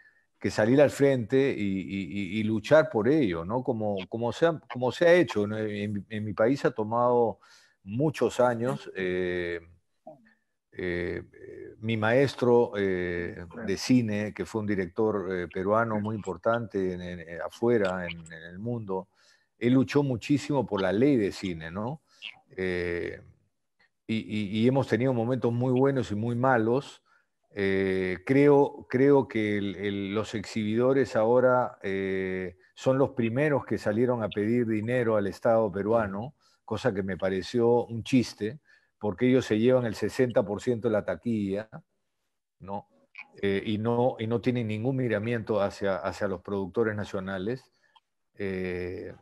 [SPEAKER 3] salir al frente y luchar por ello, ¿no? Como se ha hecho. ¿No? En mi país ha tomado muchos años. Mi maestro de cine, que fue un director peruano muy importante afuera, en el mundo, él luchó muchísimo por la ley de cine, ¿no? Eh, y hemos tenido momentos muy buenos y muy malos. Creo que los exhibidores ahora son los primeros que salieron a pedir dinero al Estado peruano, cosa que me pareció un chiste, porque ellos se llevan el 60% de la taquilla, ¿no? Y no tienen ningún miramiento hacia los productores nacionales. Eh,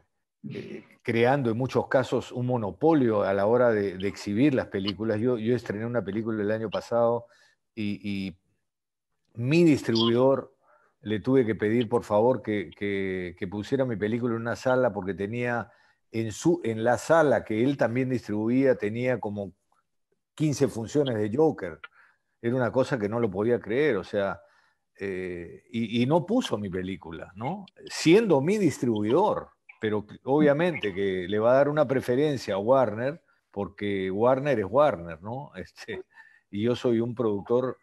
[SPEAKER 3] Creando en muchos casos un monopolio a la hora de exhibir las películas. Yo estrené una película el año pasado y mi distribuidor le tuve que pedir por favor que pusiera mi película en una sala porque tenía en la sala que él también distribuía, tenía como 15 funciones de Joker. Era una cosa que no lo podía creer, o sea, y no puso mi película, ¿no? Siendo mi distribuidor, pero obviamente que le va a dar una preferencia a Warner, porque Warner es Warner, ¿no? Y yo soy un productor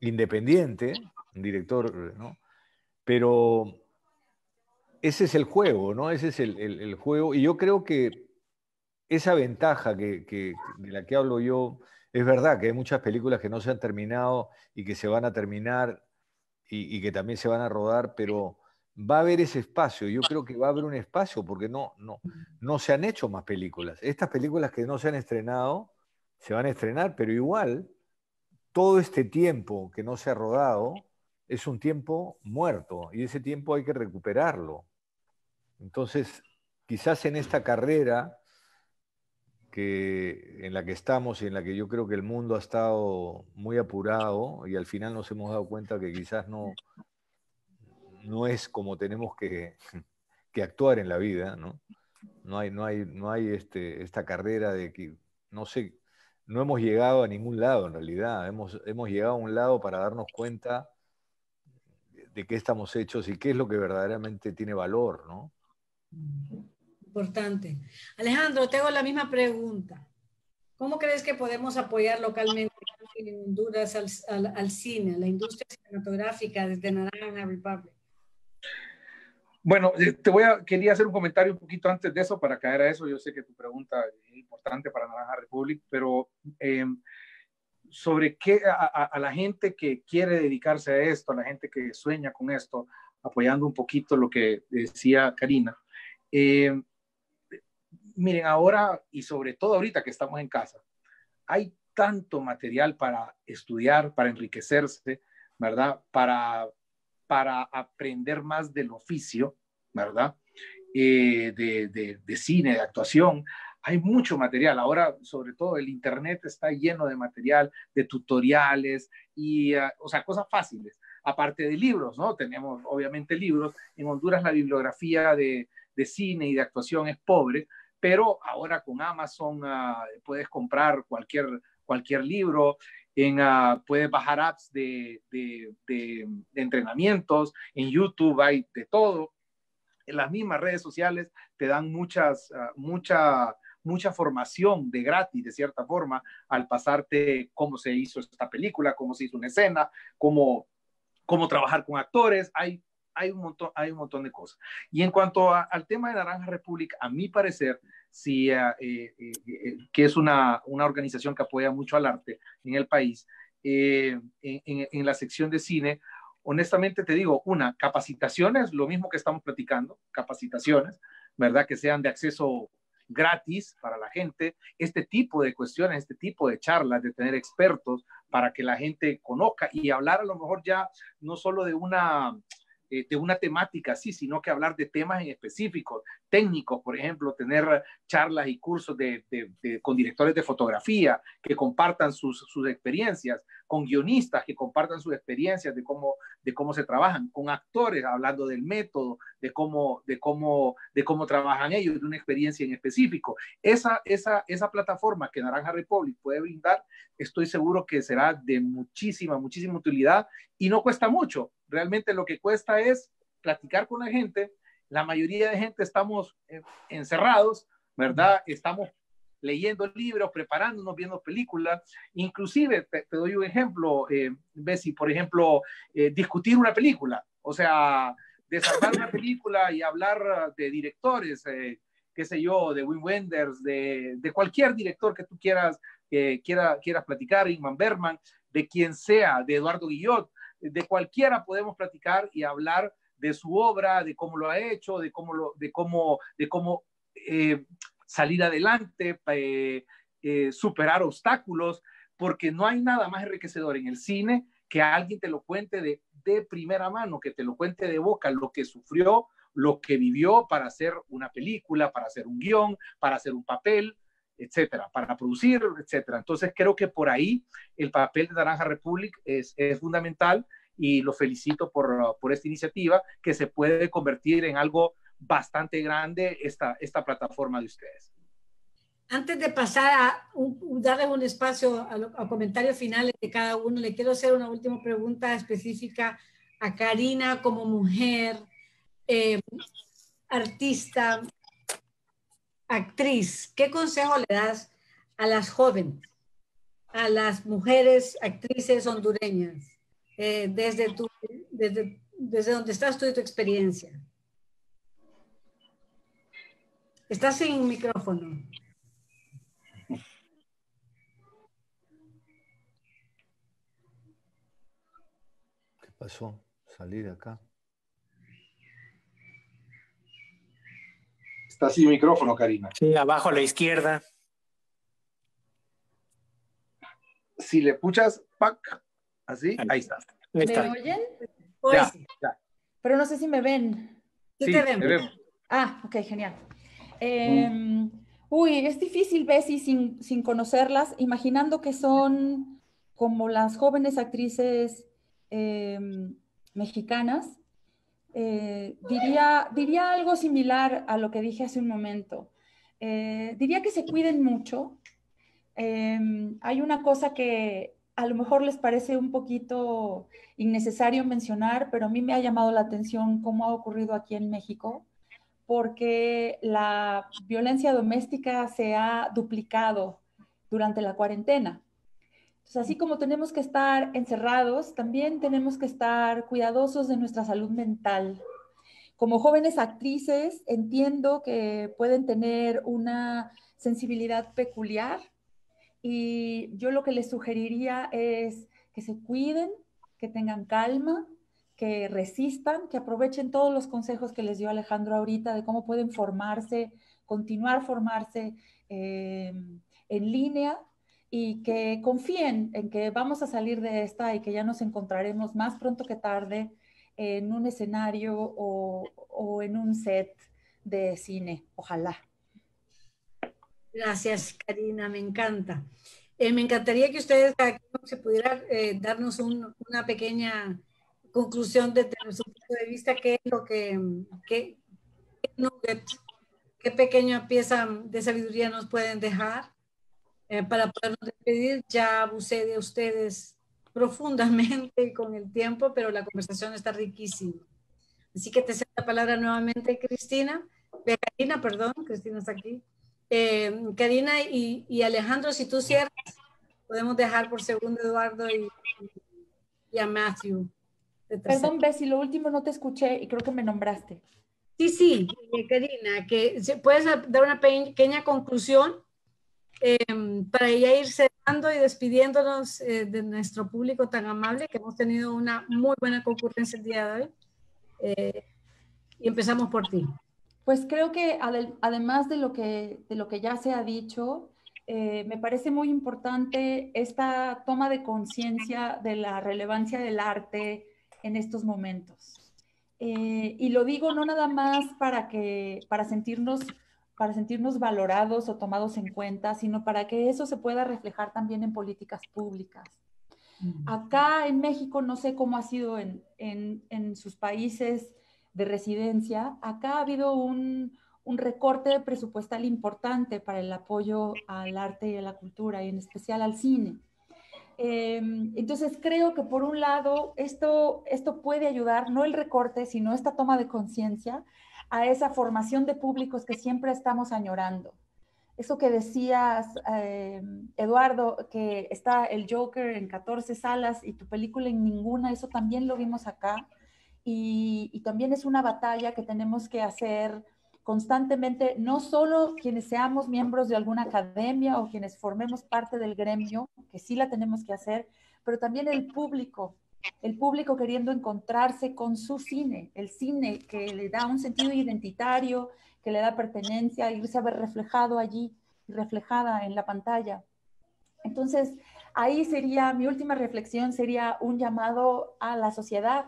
[SPEAKER 3] independiente, un director, ¿no? Pero ese es el juego, ¿no? Ese es el juego, y yo creo que esa ventaja de la que hablo yo, es verdad que hay muchas películas que no se han terminado y que se van a terminar y que también se van a rodar, pero va a haber ese espacio. Yo creo que va a haber un espacio porque no se han hecho más películas. Estas películas que no se han estrenado, se van a estrenar, pero igual todo este tiempo que no se ha rodado es un tiempo muerto y ese tiempo hay que recuperarlo. Entonces, quizás en esta carrera en la que estamos y en la que yo creo que el mundo ha estado muy apurado y al final nos hemos dado cuenta que quizás no es como tenemos que actuar en la vida, ¿no? No hay esta carrera de que, no sé, no hemos llegado a ningún lado en realidad, hemos llegado a un lado para darnos cuenta de qué estamos hechos y qué es lo que verdaderamente tiene valor, ¿no?
[SPEAKER 1] Importante. Alejandro, tengo la misma pregunta. ¿Cómo crees que podemos apoyar localmente en Honduras al cine, a la industria cinematográfica desde Naranja Republic?
[SPEAKER 4] Bueno, quería hacer un comentario un poquito antes de eso para caer a eso. Yo sé que tu pregunta es importante para Naranja Republic, pero sobre a la gente que quiere dedicarse a esto, a la gente que sueña con esto, apoyando un poquito lo que decía Karina. Miren, ahora y sobre todo ahorita que estamos en casa, hay tanto material para estudiar, para enriquecerse, ¿verdad? Para aprender más del oficio, ¿verdad? De cine, de actuación. Hay mucho material. Ahora, sobre todo, el Internet está lleno de material, de tutoriales y, o sea, cosas fáciles. Aparte de libros, ¿no? Tenemos, obviamente, libros. En Honduras la bibliografía de cine y de actuación es pobre, pero ahora con Amazon puedes comprar cualquier libro, puedes bajar apps de entrenamientos, en YouTube hay de todo. las mismas redes sociales te dan mucha formación de gratis, de cierta forma, al pasarte cómo se hizo esta película, cómo se hizo una escena, cómo trabajar con actores. Hay un montón de cosas. Y en cuanto al tema de Naranja Republic, a mi parecer, sí, que es una organización que apoya mucho al arte en el país, en la sección de cine, honestamente te digo, capacitaciones, lo mismo que estamos platicando, capacitaciones, ¿verdad? Que sean de acceso gratis para la gente, este tipo de cuestiones, este tipo de charlas, de tener expertos para que la gente conozca y hablar a lo mejor ya no solo de una temática así, sino que hablar de temas en específicos, técnicos, por ejemplo, tener charlas y cursos con directores de fotografía que compartan sus experiencias, con guionistas que compartan sus experiencias de cómo se trabajan, con actores hablando del método, de cómo trabajan ellos, de una experiencia en específico. Esa plataforma que Naranja Republic puede brindar, estoy seguro que será de muchísima utilidad y no cuesta mucho. Realmente lo que cuesta es platicar con la gente. La mayoría de gente estamos encerrados, ¿verdad? Estamos leyendo libros, preparándonos, viendo películas. Inclusive, te doy un ejemplo, Bessie, por ejemplo, discutir una película. O sea, desarmar una película y hablar de directores, qué sé yo, de Wim Wenders, de cualquier director que tú quieras platicar, Ingmar Bergman, de quien sea, de Eduardo Guillot, de cualquiera podemos platicar y hablar de su obra, de cómo lo ha hecho, de cómo salir adelante, superar obstáculos, porque no hay nada más enriquecedor en el cine que alguien te lo cuente de primera mano, que te lo cuente de boca, lo que sufrió, lo que vivió para hacer una película, para hacer un guión, para hacer un papel, etcétera, para producir, etcétera. Entonces creo que por ahí el papel de Naranja Republic es fundamental y lo felicito por esta iniciativa que se puede convertir en algo bastante grande esta plataforma de ustedes.
[SPEAKER 1] Antes de pasar a darles un espacio a comentarios finales de cada uno, le quiero hacer una última pregunta específica a Karina como mujer, artista, actriz. ¿Qué consejo le das a las jóvenes, a las mujeres actrices hondureñas, desde donde estás tú y tu experiencia? Estás sin micrófono.
[SPEAKER 3] ¿Qué pasó? Salí de acá.
[SPEAKER 4] Está sin micrófono, Karina.
[SPEAKER 5] Sí, abajo a la izquierda.
[SPEAKER 4] Si le puchas, ¡pac! Así, ahí está.
[SPEAKER 2] ¿Me oyen?
[SPEAKER 4] Ya.
[SPEAKER 2] Pero no sé si me ven.
[SPEAKER 1] Sí, te vemos.
[SPEAKER 2] Ah, ok, genial. Es difícil, Bessie, sin conocerlas, imaginando que son como las jóvenes actrices mexicanas. Diría algo similar a lo que dije hace un momento. Diría que se cuiden mucho. Hay una cosa que a lo mejor les parece un poquito innecesario mencionar, pero a mí me ha llamado la atención cómo ha ocurrido aquí en México, porque la violencia doméstica se ha duplicado durante la cuarentena. Entonces, así como tenemos que estar encerrados, también tenemos que estar cuidadosos de nuestra salud mental. Como jóvenes actrices, entiendo que pueden tener una sensibilidad peculiar y yo lo que les sugeriría es que se cuiden, que tengan calma, que resistan, que aprovechen todos los consejos que les dio Alejandro ahorita de cómo pueden formarse, continuar formarse en línea y que confíen en que vamos a salir de esta y que ya nos encontraremos más pronto que tarde en un escenario o en un set de cine, ojalá.
[SPEAKER 1] Gracias, Karina, me encanta. Me encantaría que ustedes se pudieran darnos una pequeña conclusión desde nuestro punto de vista, qué es lo qué pequeña pieza de sabiduría nos pueden dejar para podernos despedir. Ya abusé de ustedes profundamente con el tiempo, pero la conversación está riquísima. Así que te cedo la palabra nuevamente, Cristina. Karina, perdón, Cristina está aquí. Karina y Alejandro, si tú cierras, podemos dejar por segundo Eduardo y a Matthew.
[SPEAKER 2] Perdón, Bessie, lo último no te escuché y creo que me nombraste.
[SPEAKER 1] Sí, sí, Karina, que puedes dar una pequeña conclusión para ya ir cerrando y despidiéndonos de nuestro público tan amable, que hemos tenido una muy buena concurrencia el día de hoy. Y empezamos por ti.
[SPEAKER 2] Pues creo que además de lo que ya se ha dicho, me parece muy importante esta toma de conciencia de la relevancia del arte en estos momentos. Y lo digo no nada más para sentirnos valorados o tomados en cuenta, sino para que eso se pueda reflejar también en políticas públicas. Acá en México, no sé cómo ha sido en sus países de residencia, acá ha habido un recorte presupuestal importante para el apoyo al arte y a la cultura, y en especial al cine. Entonces creo que por un lado esto puede ayudar, no el recorte, sino esta toma de conciencia a esa formación de públicos que siempre estamos añorando. Eso que decías, Eduardo, que está el Joker en 14 salas y tu película en ninguna, eso también lo vimos acá. Y también es una batalla que tenemos que hacer constantemente, no solo quienes seamos miembros de alguna academia o quienes formemos parte del gremio, que sí la tenemos que hacer, pero también el público queriendo encontrarse con su cine, el cine que le da un sentido identitario, que le da pertenencia, irse a ver reflejado allí, reflejada en la pantalla. Entonces, ahí sería, mi última reflexión sería un llamado a la sociedad,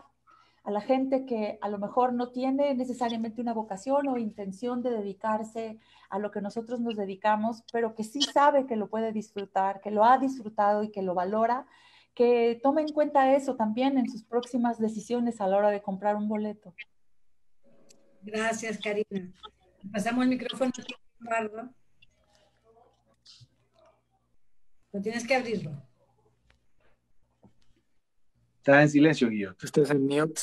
[SPEAKER 2] a la gente que a lo mejor no tiene necesariamente una vocación o intención de dedicarse a lo que nosotros nos dedicamos, pero que sí sabe que lo puede disfrutar, que lo ha disfrutado y que lo valora, que tome en cuenta eso también en sus próximas decisiones a la hora de comprar un boleto.
[SPEAKER 1] Gracias, Karina. Pasamos el micrófono a ti, Eduardo. No tienes que abrirlo.
[SPEAKER 4] Está en silencio, Guillo.
[SPEAKER 5] Tú estás en mute.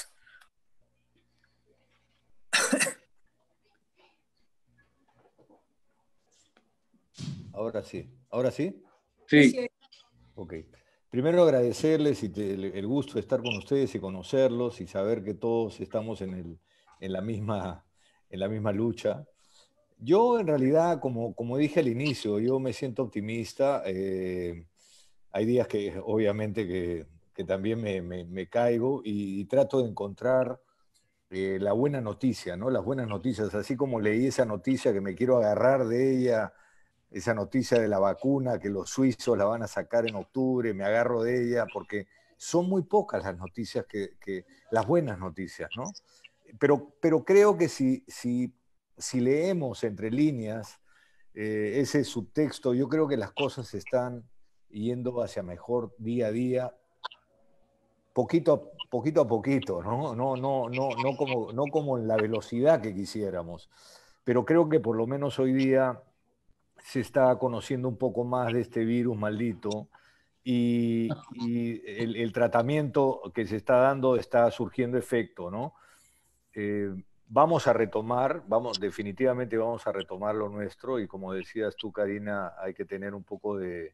[SPEAKER 3] Ahora sí. ¿Ahora sí?
[SPEAKER 4] Sí.
[SPEAKER 3] Ok. Primero agradecerles el gusto de estar con ustedes y conocerlos y saber que todos estamos en la misma lucha. Yo en realidad, como dije al inicio, yo me siento optimista. Hay días que obviamente que también me caigo y trato de encontrar la buena noticia, ¿no? Las buenas noticias, así como leí esa noticia que me quiero agarrar de ella, esa noticia de la vacuna, que los suizos la van a sacar en octubre, me agarro de ella, porque son muy pocas las noticias, las buenas noticias, ¿no? Pero creo que si leemos entre líneas ese subtexto, yo creo que las cosas están yendo hacia mejor día a día, poquito a poquito, ¿no? No como en la velocidad que quisiéramos, pero creo que por lo menos hoy día se está conociendo un poco más de este virus maldito y el tratamiento que se está dando está surgiendo efecto, ¿no? Vamos a retomar, definitivamente vamos a retomar lo nuestro y como decías tú, Karina, hay que tener un poco de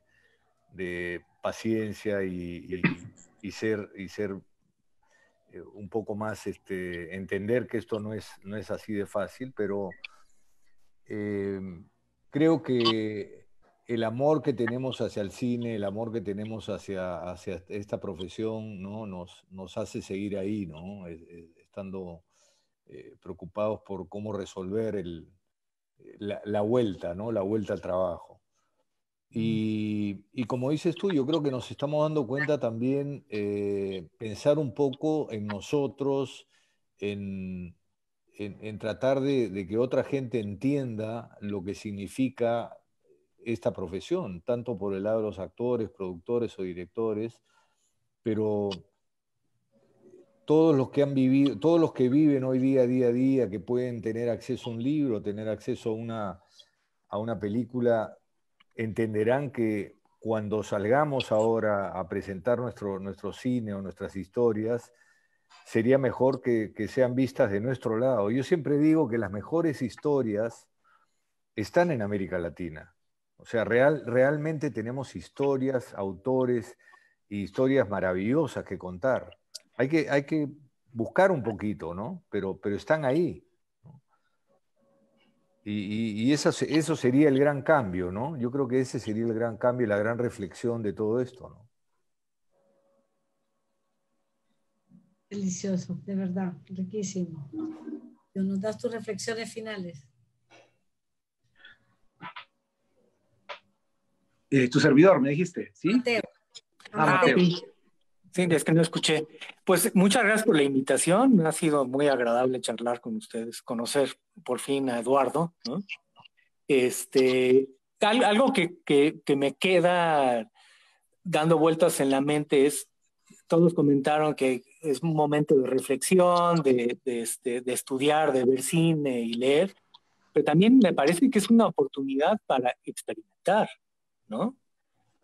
[SPEAKER 3] paciencia y ser un poco más, entender que esto no es así de fácil, pero creo que el amor que tenemos hacia el cine, el amor que tenemos hacia esta profesión, ¿no? nos hace seguir ahí, ¿no? Estando preocupados por cómo resolver la vuelta, ¿no? La vuelta al trabajo. Y como dices tú, yo creo que nos estamos dando cuenta también, pensar un poco en nosotros, en tratar de que otra gente entienda lo que significa esta profesión, tanto por el lado de los actores, productores o directores, pero todos los que han vivido, todos los que viven hoy día a día, que pueden tener acceso a un libro, tener acceso a una película, entenderán que cuando salgamos ahora a presentar nuestro cine o nuestras historias, sería mejor que sean vistas de nuestro lado. Yo siempre digo que las mejores historias están en América Latina. O sea, realmente tenemos historias, autores y historias maravillosas que contar. Hay que buscar un poquito, ¿no? Pero están ahí, ¿no? Y eso sería el gran cambio, ¿no? Yo creo que ese sería el gran cambio y la gran reflexión de todo esto, ¿no?
[SPEAKER 1] Delicioso, de verdad, riquísimo. Nos das tus reflexiones finales.
[SPEAKER 4] Tu servidor, me dijiste, ¿sí?
[SPEAKER 1] Mateo.
[SPEAKER 4] Mateo.
[SPEAKER 5] Sí, es que no escuché. Pues muchas gracias por la invitación. Ha sido muy agradable charlar con ustedes, conocer por fin a Eduardo, ¿no? Algo que me queda dando vueltas en la mente es, todos comentaron que es un momento de reflexión, de estudiar, de ver cine y leer, pero también me parece que es una oportunidad para experimentar, ¿no?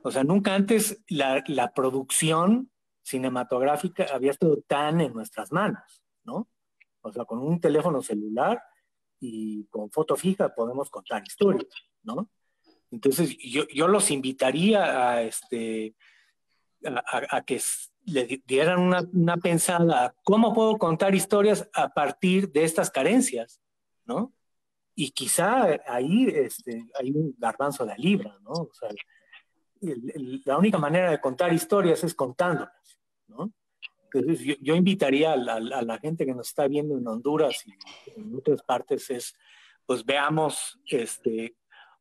[SPEAKER 5] O sea, nunca antes la producción cinematográfica había estado tan en nuestras manos, ¿no? O sea, con un teléfono celular y con foto fija podemos contar historias, ¿no? Entonces, yo los invitaría a que le dieran una pensada a cómo puedo contar historias a partir de estas carencias, ¿no? Y quizá ahí hay un garbanzo de libra, ¿no? O sea, la única manera de contar historias es contándolas, ¿no? Entonces yo invitaría a la gente que nos está viendo en Honduras y en otras partes pues veamos,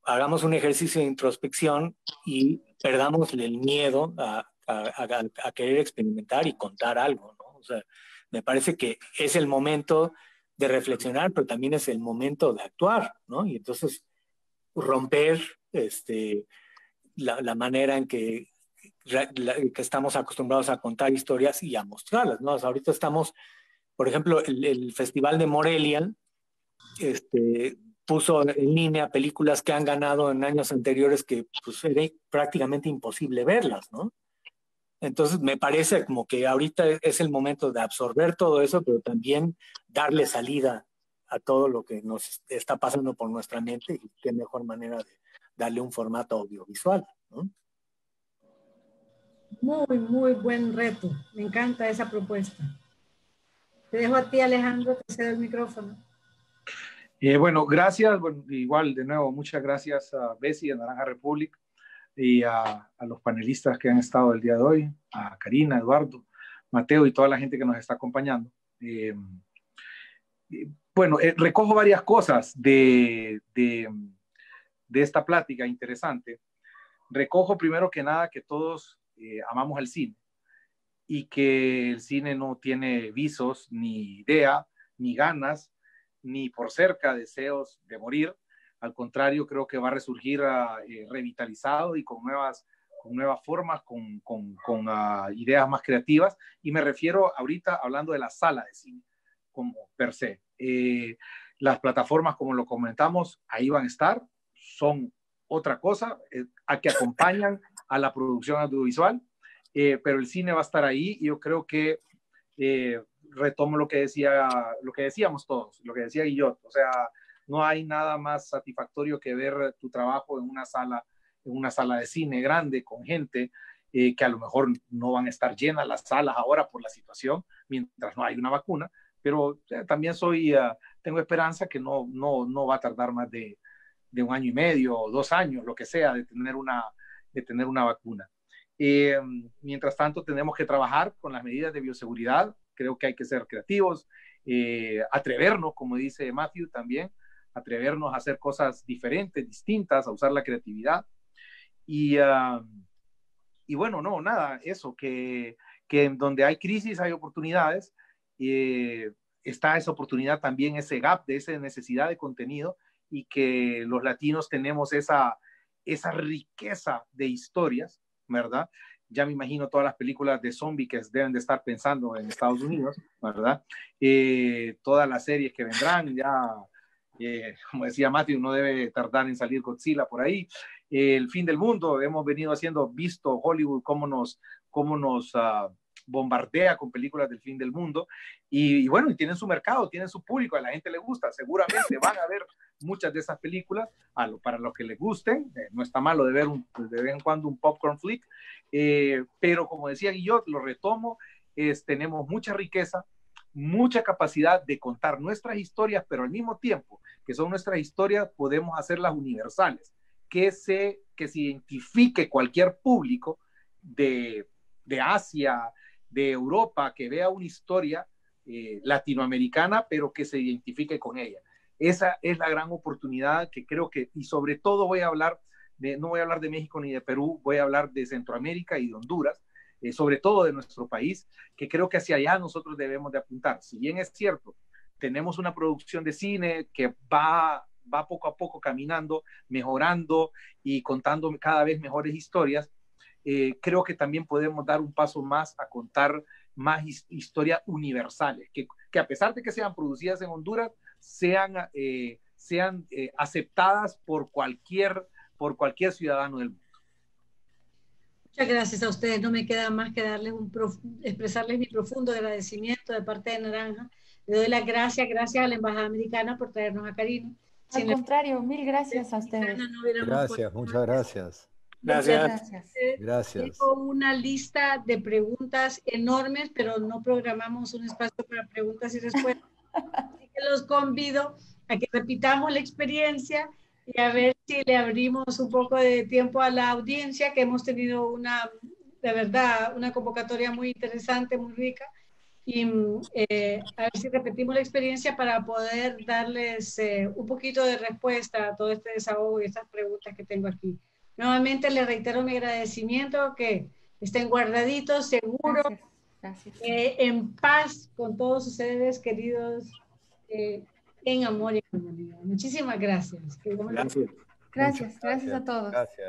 [SPEAKER 5] hagamos un ejercicio de introspección y perdamos el miedo a querer experimentar y contar algo, ¿no? O sea, me parece que es el momento de reflexionar, pero también es el momento de actuar, ¿no? Y entonces romper la manera en que estamos acostumbrados a contar historias y a mostrarlas, ¿no? O sea, ahorita estamos, por ejemplo, el Festival de Morelia puso en línea películas que han ganado en años anteriores que pues era prácticamente imposible verlas, ¿no? Entonces me parece como que ahorita es el momento de absorber todo eso, pero también darle salida a todo lo que nos está pasando por nuestra mente y qué mejor manera de darle un formato audiovisual, ¿no?
[SPEAKER 1] Muy, muy buen reto. Me encanta esa propuesta. Te dejo a ti, Alejandro, te cedo el micrófono.
[SPEAKER 4] Bueno, gracias. Bueno, igual, de nuevo, muchas gracias a Bessie, a Naranja Republic y a los panelistas que han estado el día de hoy, a Karina, Eduardo, Mateo y toda la gente que nos está acompañando. Bueno, recojo varias cosas de esta plática interesante. Recojo primero que nada que todos amamos el cine y que el cine no tiene visos, ni idea, ni ganas, ni por cerca deseos de morir. Al contrario, creo que va a resurgir revitalizado y con nuevas formas, con ideas más creativas. Y me refiero ahorita hablando de la sala de cine como per se. Las plataformas, como lo comentamos, ahí van a estar, son otra cosa, a que acompañan a la producción audiovisual, pero el cine va a estar ahí y yo creo que retomo lo que decíamos todos, lo que decía Guillot, o sea, no hay nada más satisfactorio que ver tu trabajo en una sala de cine grande con gente que a lo mejor no van a estar llenas las salas ahora por la situación, mientras no hay una vacuna, pero también tengo esperanza que no va a tardar más de 1 año y medio o 2 años, lo que sea, de tener una vacuna. Mientras tanto, tenemos que trabajar con las medidas de bioseguridad. Creo que hay que ser creativos, atrevernos, como dice Matthew también, atrevernos a hacer cosas diferentes, distintas, a usar la creatividad. Y bueno, no, nada, eso, que en donde hay crisis hay oportunidades. Está esa oportunidad también, ese gap de esa necesidad de contenido, y que los latinos tenemos esa riqueza de historias, ¿verdad? Ya me imagino todas las películas de zombies que deben de estar pensando en Estados Unidos, ¿verdad? Todas las series que vendrán, ya, como decía Matthew, no debe tardar en salir Godzilla por ahí. El fin del mundo, hemos visto Hollywood cómo nos bombardea con películas del fin del mundo y bueno, y tienen su mercado, tienen su público, a la gente le gusta, seguramente van a ver muchas de esas películas para los que les gusten, no está malo de ver de vez en cuando un popcorn flick, pero como decía Guillot, lo retomo, tenemos mucha riqueza, mucha capacidad de contar nuestras historias, pero al mismo tiempo que son nuestras historias, podemos hacerlas universales, que se identifique cualquier público de Asia, de Europa, que vea una historia latinoamericana, pero que se identifique con ella. Esa es la gran oportunidad que creo que, y sobre todo no voy a hablar de México ni de Perú, voy a hablar de Centroamérica y de Honduras, sobre todo de nuestro país, que creo que hacia allá nosotros debemos de apuntar. Si bien es cierto, tenemos una producción de cine que va poco a poco caminando, mejorando y contando cada vez mejores historias, creo que también podemos dar un paso más a contar más historias universales, que a pesar de que sean producidas en Honduras, sean aceptadas por cualquier ciudadano del mundo.
[SPEAKER 1] Muchas gracias a ustedes. No me queda más que expresarles mi profundo agradecimiento de parte de Naranja. Le doy las gracias a la Embajada Americana por traernos a Karina.
[SPEAKER 2] Al contrario, mil gracias a ustedes.
[SPEAKER 3] Gracias, muchas gracias.
[SPEAKER 1] Gracias. Tengo una lista de preguntas enormes, pero no programamos un espacio para preguntas y respuestas. Así que los convido a que repitamos la experiencia y a ver si le abrimos un poco de tiempo a la audiencia, que hemos tenido de verdad, una convocatoria muy interesante, muy rica, y a ver si repetimos la experiencia para poder darles un poquito de respuesta a todo este desahogo y estas preguntas que tengo aquí. Nuevamente les reitero mi agradecimiento, que estén guardaditos, seguros,
[SPEAKER 2] gracias.
[SPEAKER 1] En paz con todos ustedes, queridos, en amor y en armonía. Muchísimas gracias.
[SPEAKER 2] Gracias a todos.
[SPEAKER 3] Gracias.